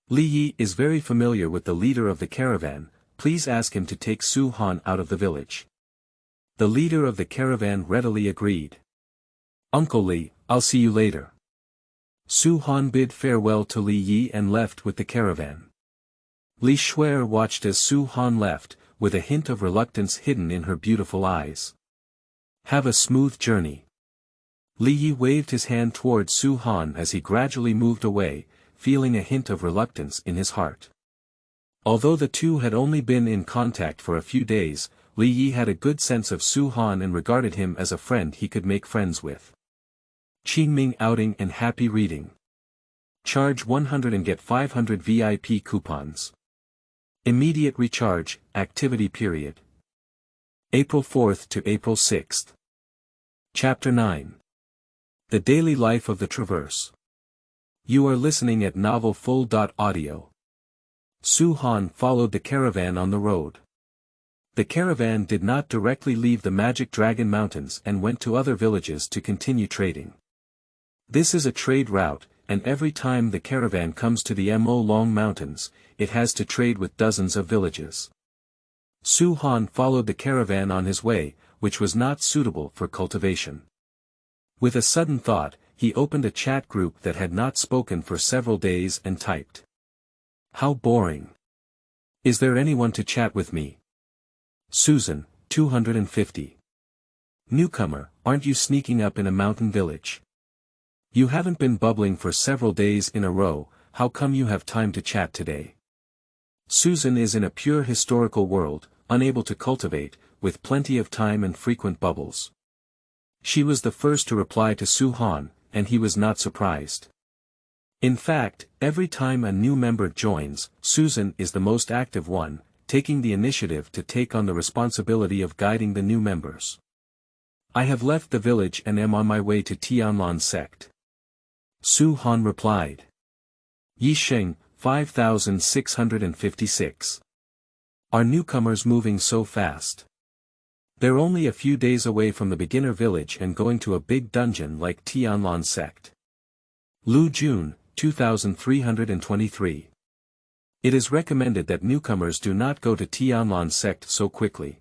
Li Yi is very familiar with the leader of the caravan, please ask him to take Su Han out of the village. The leader of the caravan readily agreed. Uncle Li, I'll see you later. Su Han bid farewell to Li Yi and left with the caravan. Li Shuer watched as Su Han left, with a hint of reluctance hidden in her beautiful eyes. Have a smooth journey. Li Yi waved his hand towards Su Han as he gradually moved away, feeling a hint of reluctance in his heart. Although the two had only been in contact for a few days, Li Yi had a good sense of Su Han and regarded him as a friend he could make friends with. Qingming outing and happy reading. Charge 100 and get 500 VIP coupons. Immediate recharge, activity period. April 4th to April 6th. Chapter 9. The Daily Life of the Traverse. You are listening at Novel Full.audio. Su Han followed the caravan on the road. The caravan did not directly leave the Magic Dragon Mountains and went to other villages to continue trading. This is a trade route, and every time the caravan comes to the Mo Long Mountains, it has to trade with dozens of villages. Su Han followed the caravan on his way, which was not suitable for cultivation. With a sudden thought, he opened a chat group that had not spoken for several days and typed. How boring. Is there anyone to chat with me? Susan, 250. Newcomer, aren't you sneaking up in a mountain village? You haven't been bubbling for several days in a row, how come you have time to chat today? Susan is in a pure historical world, unable to cultivate, with plenty of time and frequent bubbles. She was the first to reply to Su Han, and he was not surprised. In fact, every time a new member joins, Susan is the most active one, taking the initiative to take on the responsibility of guiding the new members. I have left the village and am on my way to Yunlan Sect. Su Han replied. Yisheng, 5656. Are newcomers moving so fast? They're only a few days away from the beginner village and going to a big dungeon like Yunlan Sect. Lu Jun, 2323. It is recommended that newcomers do not go to Yunlan Sect so quickly.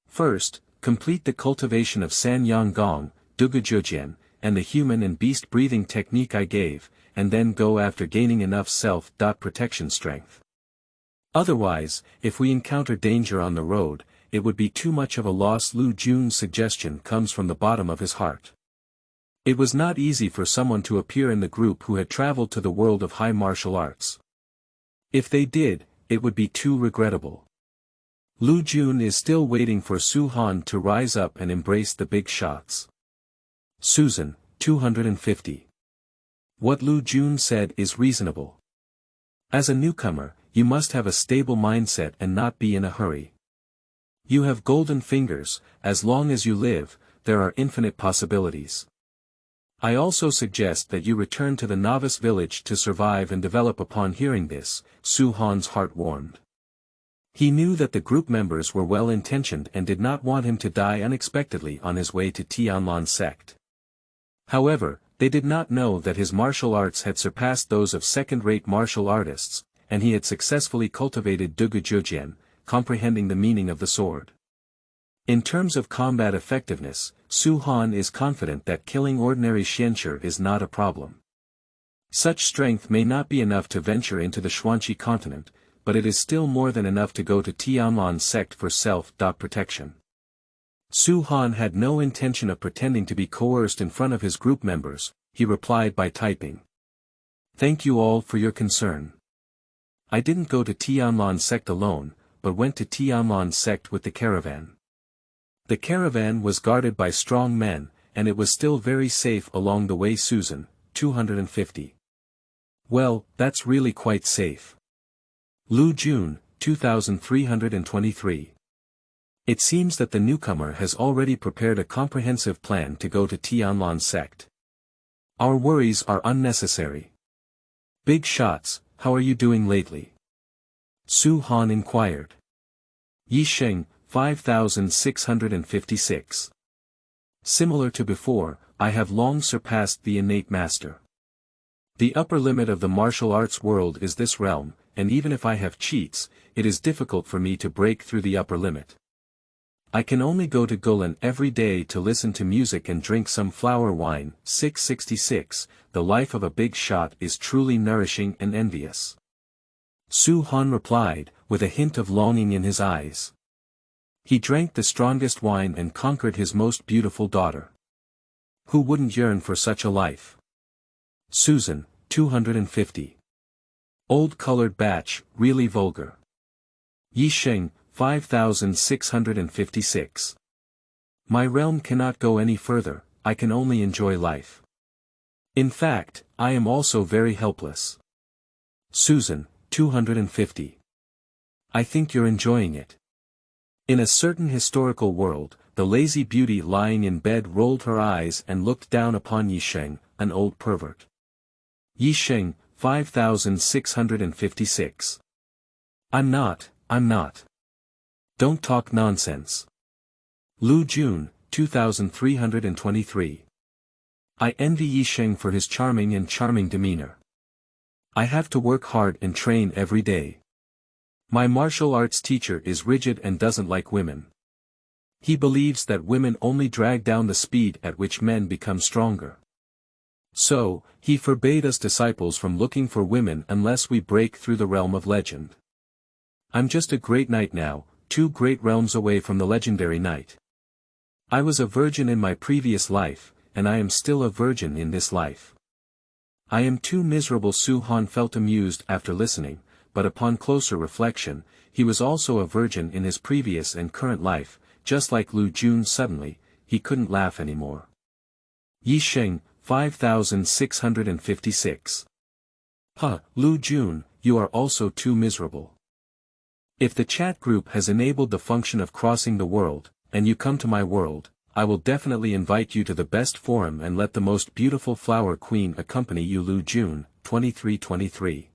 First, complete the cultivation of San Yang Gong, Dugu Jiujian, and the human and beast breathing technique I gave, and then go after gaining enough self-protection strength. Otherwise, if we encounter danger on the road, it would be too much of a loss. Lu Jun's suggestion comes from the bottom of his heart. It was not easy for someone to appear in the group who had traveled to the world of high martial arts. If they did, it would be too regrettable. Lu Jun is still waiting for Su Han to rise up and embrace the big shots. Susan, 250. What Lu Jun said is reasonable. As a newcomer, you must have a stable mindset and not be in a hurry. You have golden fingers, as long as you live, there are infinite possibilities. I also suggest that you return to the novice village to survive and develop. Upon hearing this, Su Han's heart warmed. He knew that the group members were well-intentioned and did not want him to die unexpectedly on his way to Yunlan Sect. However, they did not know that his martial arts had surpassed those of second-rate martial artists, and he had successfully cultivated Dugu Jiujian, comprehending the meaning of the sword. In terms of combat effectiveness, Su Han is confident that killing ordinary xianxia is not a problem. Such strength may not be enough to venture into the Xuanqi continent, but it is still more than enough to go to Yunlan Sect for self-protection. Su Han had no intention of pretending to be coerced in front of his group members, he replied by typing. Thank you all for your concern. I didn't go to Yunlan Sect alone, but went to Yunlan Sect with the caravan. The caravan was guarded by strong men, and it was still very safe along the way. Susan, 250. Well, that's really quite safe. Lu Jun, 2323. It seems that the newcomer has already prepared a comprehensive plan to go to Yunlan Sect. Our worries are unnecessary. Big shots, how are you doing lately? Su Han inquired. Yisheng, 5656. Similar to before, I have long surpassed the innate master. The upper limit of the martial arts world is this realm, and even if I have cheats, it is difficult for me to break through the upper limit. I can only go to Gulan every day to listen to music and drink some flower wine. 666, the life of a big shot is truly nourishing and envious. Su Han replied, with a hint of longing in his eyes. He drank the strongest wine and conquered his most beautiful daughter. Who wouldn't yearn for such a life? Susan, 250. Old colored batch, really vulgar. Yisheng, 5656. My realm cannot go any further, I can only enjoy life. In fact, I am also very helpless. Susan, 250. I think you're enjoying it. In a certain historical world, the lazy beauty lying in bed rolled her eyes and looked down upon Yisheng, an old pervert. Yisheng, 5656. I'm not. Don't talk nonsense. Lu Jun, 2323. I envy Yisheng for his charming demeanor. I have to work hard and train every day. My martial arts teacher is rigid and doesn't like women. He believes that women only drag down the speed at which men become stronger. So, he forbade us disciples from looking for women unless we break through the realm of legend. I'm just a great knight now, 2 great realms away from the legendary knight. I was a virgin in my previous life, and I am still a virgin in this life. I am too miserable. Su Han felt amused after listening, but upon closer reflection, he was also a virgin in his previous and current life, just like Lu Jun. Suddenly, he couldn't laugh anymore. Yisheng, 5656. Lu Jun, you are also too miserable. If the chat group has enabled the function of crossing the world, and you come to my world, I will definitely invite you to the best forum and let the most beautiful flower queen accompany you. Lu Jun, 2323.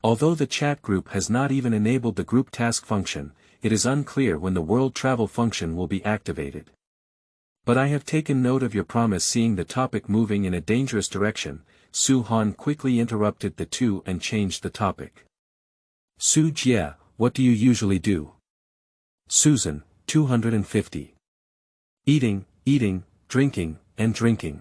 Although the chat group has not even enabled the group task function, it is unclear when the world travel function will be activated. But I have taken note of your promise. Seeing the topic moving in a dangerous direction, Su Han quickly interrupted the two and changed the topic. Su Jie, what do you usually do? Susan, 250. Eating, drinking, and drinking.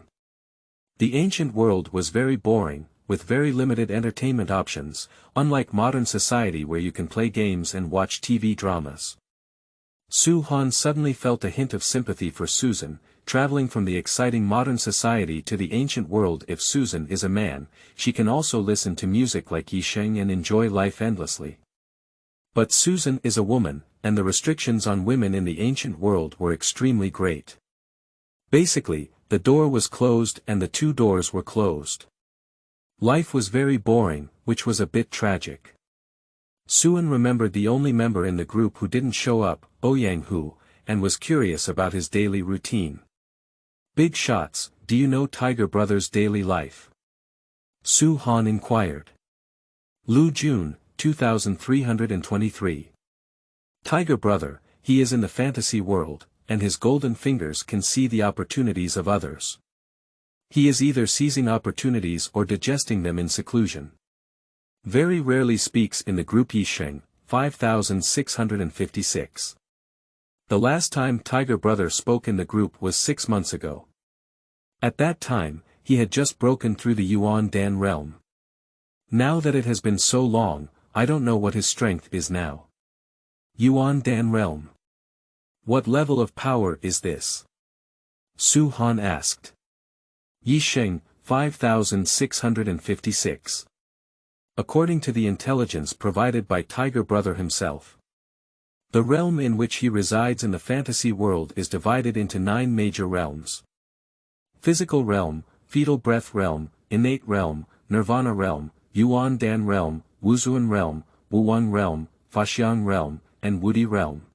The ancient world was very boring, with very limited entertainment options, unlike modern society where you can play games and watch TV dramas. Su Han suddenly felt a hint of sympathy for Susan, traveling from the exciting modern society to the ancient world. If Susan is a man, she can also listen to music like Yisheng and enjoy life endlessly. But Susan is a woman, and the restrictions on women in the ancient world were extremely great. Basically, the door was closed and the 2 doors were closed. Life was very boring, which was a bit tragic. Suan remembered the only member in the group who didn't show up, Ouyang Hu, and was curious about his daily routine. Big shots, do you know Tiger Brother's daily life? Su Han inquired. Lu Jun, 2323. Tiger Brother, he is in the fantasy world, and his golden fingers can see the opportunities of others. He is either seizing opportunities or digesting them in seclusion. Very rarely speaks in the group. Yisheng, 5656. The last time Tiger Brother spoke in the group was 6 months ago. At that time, he had just broken through the Yuan Dan realm. Now that it has been so long, I don't know what his strength is now. Yuan Dan realm. What level of power is this? Su Han asked. Yisheng, 5656. According to the intelligence provided by Tiger Brother himself. The realm in which he resides in the fantasy world is divided into 9 major realms. Physical realm, fetal breath realm, innate realm, nirvana realm, Yuan Dan realm, Wuzuan realm, Wuwang realm, Faxiang realm, and Wudi realm.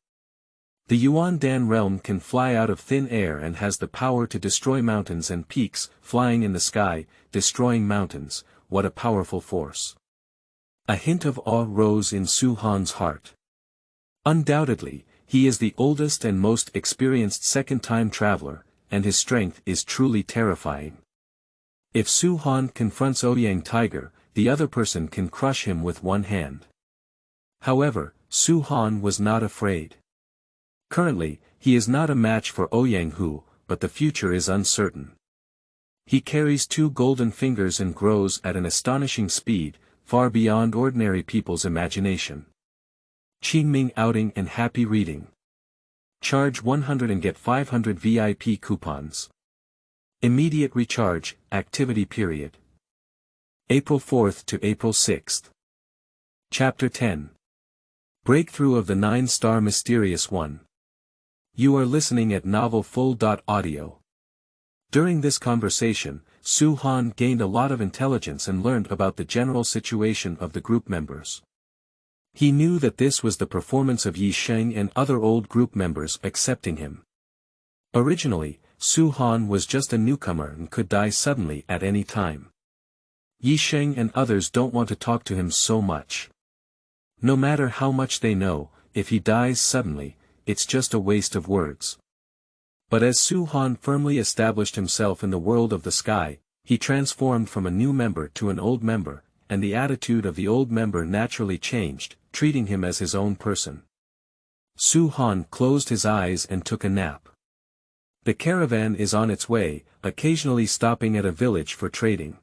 The Yuan Dan realm can fly out of thin air and has the power to destroy mountains and peaks, flying in the sky, destroying mountains. What a powerful force. A hint of awe rose in Su Han's heart. Undoubtedly, he is the oldest and most experienced second-time traveler, and his strength is truly terrifying. If Su Han confronts Ouyang Tiger, the other person can crush him with one hand. However, Su Han was not afraid. Currently, he is not a match for Ouyang Hu, but the future is uncertain. He carries 2 golden fingers and grows at an astonishing speed, far beyond ordinary people's imagination. Qingming outing and happy reading. Charge 100 and get 500 VIP coupons. Immediate recharge, activity period. April 4th to April 6th. Chapter 10. Breakthrough of the 9-star mysterious one. You are listening at Novel Full.audio. During this conversation, Su Han gained a lot of intelligence and learned about the general situation of the group members. He knew that this was the performance of Yi Sheng and other old group members accepting him. Originally, Su Han was just a newcomer and could die suddenly at any time. Yi Sheng and others don't want to talk to him so much. No matter how much they know, if he dies suddenly, it's just a waste of words. But as Su Han firmly established himself in the world of the sky, he transformed from a new member to an old member, and the attitude of the old member naturally changed, treating him as his own person. Su Han closed his eyes and took a nap. The caravan is on its way, occasionally stopping at a village for trading.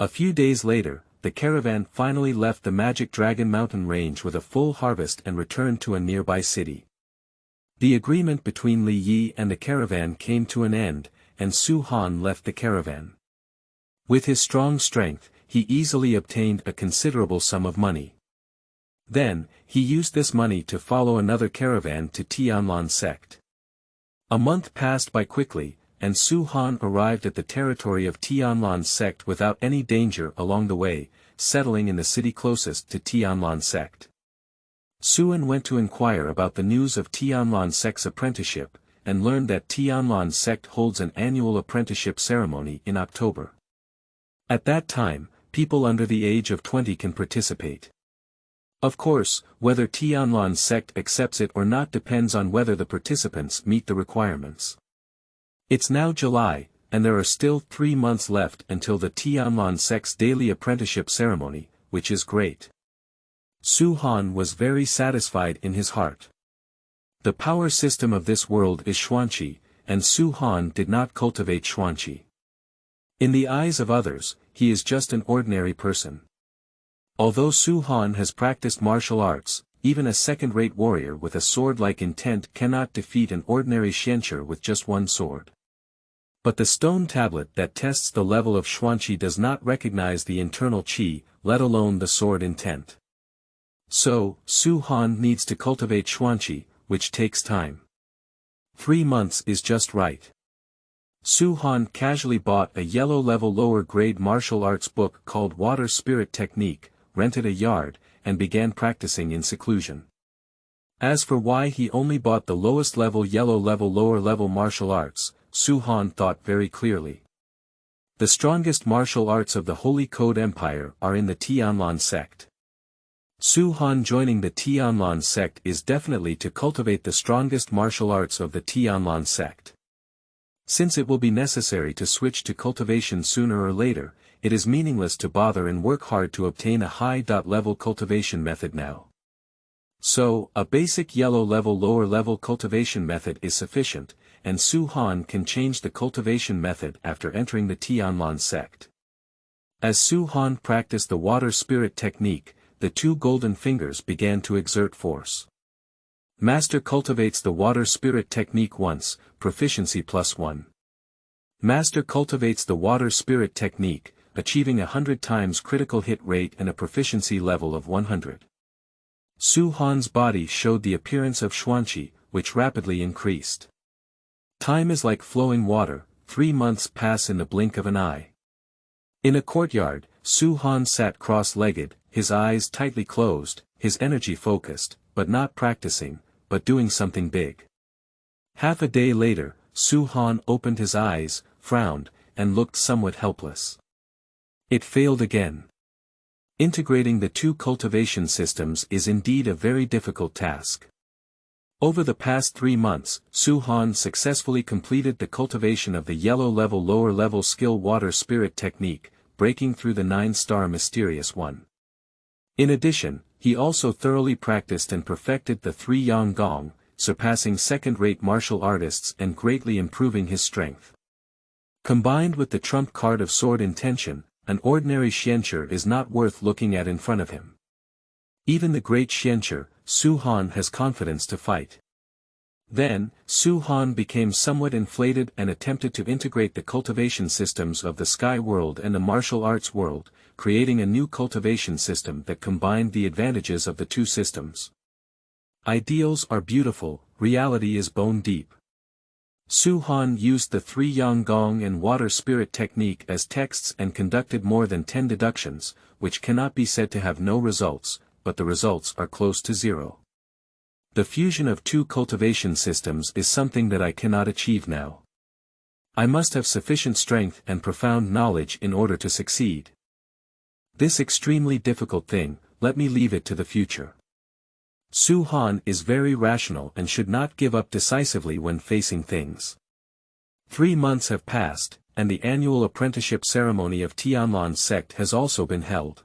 A few days later, the caravan finally left the Magic Dragon Mountain range with a full harvest and returned to a nearby city. The agreement between Li Yi and the caravan came to an end, and Su Han left the caravan. With his strong strength, he easily obtained a considerable sum of money. Then, he used this money to follow another caravan to Yunlan Sect. A month passed by quickly, and Su Han arrived at the territory of Yunlan Sect without any danger along the way, settling in the city closest to Yunlan Sect. Suan went to inquire about the news of Yunlan Sect's apprenticeship, and learned that Yunlan Sect holds an annual apprenticeship ceremony in October. At that time, people under the age of 20 can participate. Of course, whether Yunlan Sect accepts it or not depends on whether the participants meet the requirements. It's now July, and there are still 3 months left until the Yunlan Sect's daily apprenticeship ceremony, which is great. Su Han was very satisfied in his heart. The power system of this world is Xuanqi, and Su Han did not cultivate Xuanqi. In the eyes of others, he is just an ordinary person. Although Su Han has practiced martial arts, even a second-rate warrior with a sword-like intent cannot defeat an ordinary xianqi with just one sword. But the stone tablet that tests the level of Xuanqi does not recognize the internal qi, let alone the sword intent. So, Su Han needs to cultivate Xuanqi, which takes time. 3 months is just right. Su Han casually bought a yellow-level lower-grade martial arts book called Water Spirit Technique, rented a yard, and began practicing in seclusion. As for why he only bought the lowest-level yellow-level lower-level martial arts, Su Han thought very clearly. The strongest martial arts of the Holy Code Empire are in the Yunlan Sect. Su Han joining the Yunlan Sect is definitely to cultivate the strongest martial arts of the Yunlan Sect. Since it will be necessary to switch to cultivation sooner or later, it is meaningless to bother and work hard to obtain a high-level cultivation method now. So, a basic yellow-level lower-level cultivation method is sufficient, and Su Han can change the cultivation method after entering the Yunlan Sect. As Su Han practiced the water spirit technique, the 2 golden fingers began to exert force. Master cultivates the water spirit technique once, proficiency +1. Master cultivates the water spirit technique, achieving 100 times critical hit rate and a proficiency level of 100. Su Han's body showed the appearance of Xuanqi, which rapidly increased. Time is like flowing water, 3 months pass in the blink of an eye. In a courtyard, Su Han sat cross-legged, his eyes tightly closed, his energy focused, but not practicing, but doing something big. Half a day later, Su Han opened his eyes, frowned, and looked somewhat helpless. It failed again. Integrating the 2 cultivation systems is indeed a very difficult task. Over the past 3 months, Su Han successfully completed the cultivation of the yellow-level lower-level skill water spirit technique, breaking through the 9-star mysterious one. In addition, he also thoroughly practiced and perfected the 3 yang Gong, surpassing second-rate martial artists and greatly improving his strength. Combined with the trump card of sword intention, an ordinary xianqi is not worth looking at in front of him. Even the great xianqi, Su Han, has confidence to fight. Then, Su Han became somewhat inflated and attempted to integrate the cultivation systems of the sky world and the martial arts world, creating a new cultivation system that combined the advantages of the two systems. Ideals are beautiful, reality is bone deep. Su Han used the 3 yang gong and water spirit technique as texts and conducted more than 10 deductions, which cannot be said to have no results, but the results are close to zero. The fusion of two cultivation systems is something that I cannot achieve now. I must have sufficient strength and profound knowledge in order to succeed. This extremely difficult thing, let me leave it to the future. Su Han is very rational and should not give up decisively when facing things. 3 months have passed, and the annual apprenticeship ceremony of Yunlan Sect has also been held.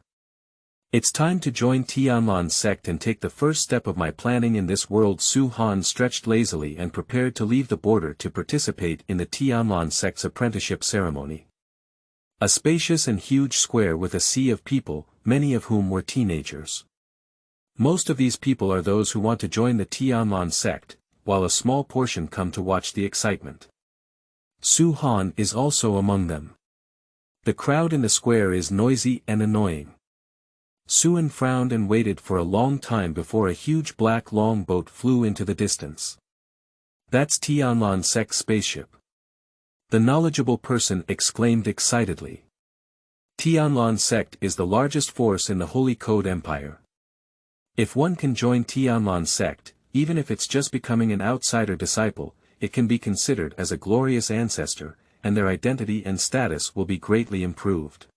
It's time to join Yunlan Sect and take the first step of my planning in this world. Su Han stretched lazily and prepared to leave the border to participate in the Yunlan Sect's apprenticeship ceremony. A spacious and huge square with a sea of people, many of whom were teenagers. Most of these people are those who want to join the Yunlan Sect, while a small portion come to watch the excitement. Su Han is also among them. The crowd in the square is noisy and annoying. Suan frowned and waited for a long time before a huge black longboat flew into the distance. That's Yunlan Sect's spaceship. The knowledgeable person exclaimed excitedly. Yunlan Sect is the largest force in the Holy Code Empire. If one can join Yunlan Sect, even if it's just becoming an outsider disciple, it can be considered as a glorious ancestor, and their identity and status will be greatly improved.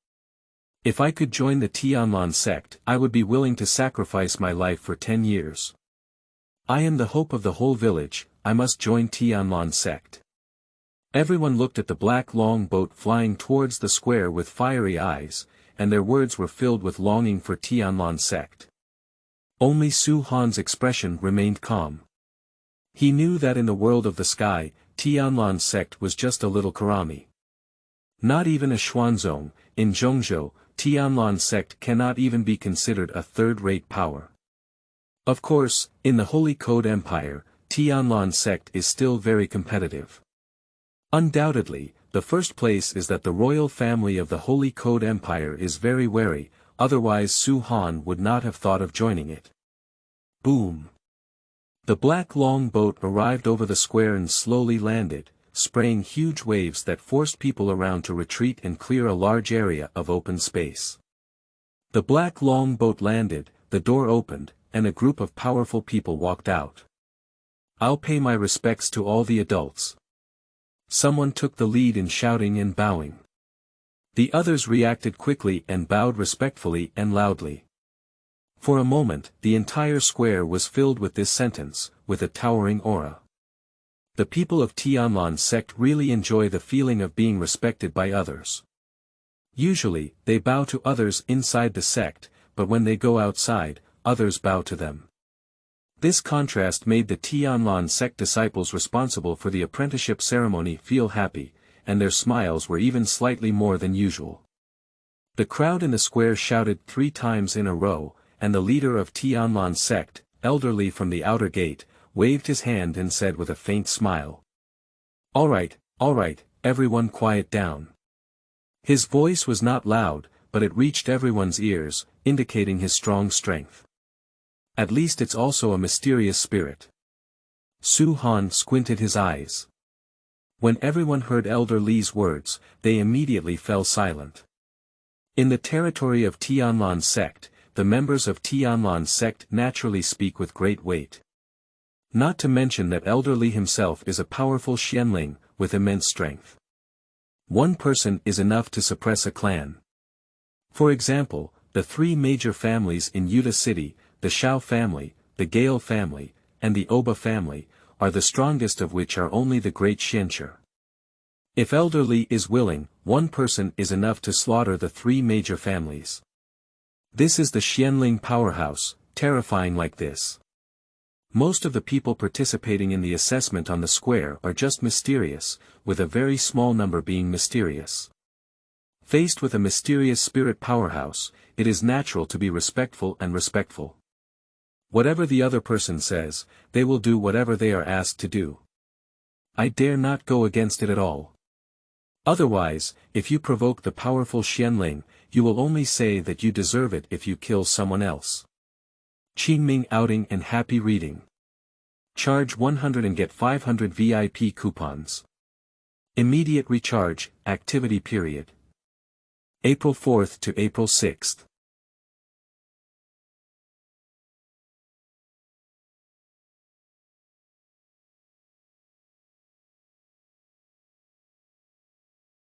If I could join the Yunlan Sect, I would be willing to sacrifice my life for 10 years. I am the hope of the whole village, I must join Yunlan Sect. Everyone looked at the black long boat flying towards the square with fiery eyes, and their words were filled with longing for Yunlan Sect. Only Su Han's expression remained calm. He knew that in the world of the sky, Yunlan Sect was just a little karami. Not even a Xuanzong. In Zhongzhou, Yunlan Sect cannot even be considered a third-rate power. Of course, in the Holy Code Empire, Yunlan Sect is still very competitive. Undoubtedly, the first place is that the royal family of the Holy Code Empire is very wary, otherwise Su Han would not have thought of joining it. Boom! The black long boat arrived over the square and slowly landed, spraying huge waves that forced people around to retreat and clear a large area of open space. The black long boat landed, the door opened, and a group of powerful people walked out. I'll pay my respects to all the adults. Someone took the lead in shouting and bowing. The others reacted quickly and bowed respectfully and loudly. For a moment, the entire square was filled with this sentence, with a towering aura. The people of Yunlan Sect really enjoy the feeling of being respected by others. Usually, they bow to others inside the sect, but when they go outside, others bow to them. This contrast made the Yunlan Sect disciples responsible for the apprenticeship ceremony feel happy, and their smiles were even slightly more than usual. The crowd in the square shouted 3 times in a row, and the leader of Yunlan Sect, elderly from the outer gate, waved his hand and said with a faint smile. All right, everyone quiet down. His voice was not loud, but it reached everyone's ears, indicating his strong strength. At least it's also a mysterious spirit. Su Han squinted his eyes. When everyone heard Elder Li's words, they immediately fell silent. In the territory of Yunlan Sect, the members of Yunlan Sect naturally speak with great weight. Not to mention that Elder Li himself is a powerful Xianling, with immense strength. One person is enough to suppress a clan. For example, the 3 major families in Yuta City, the Xiao family, the Gale family, and the Oba family, are the strongest of which are only the great Xianqi. If Elder Li is willing, one person is enough to slaughter the 3 major families. This is the Xianling powerhouse, terrifying like this. Most of the people participating in the assessment on the square are just mysterious, with a very small number being mysterious. Faced with a mysterious spirit powerhouse, it is natural to be respectful and respectful. Whatever the other person says, they will do whatever they are asked to do. I dare not go against it at all. Otherwise, if you provoke the powerful Xianling, you will only say that you deserve it if you kill someone else. Qingming outing and happy reading. Charge 100 and get 500 VIP coupons. Immediate recharge, activity period. April 4th to April 6th.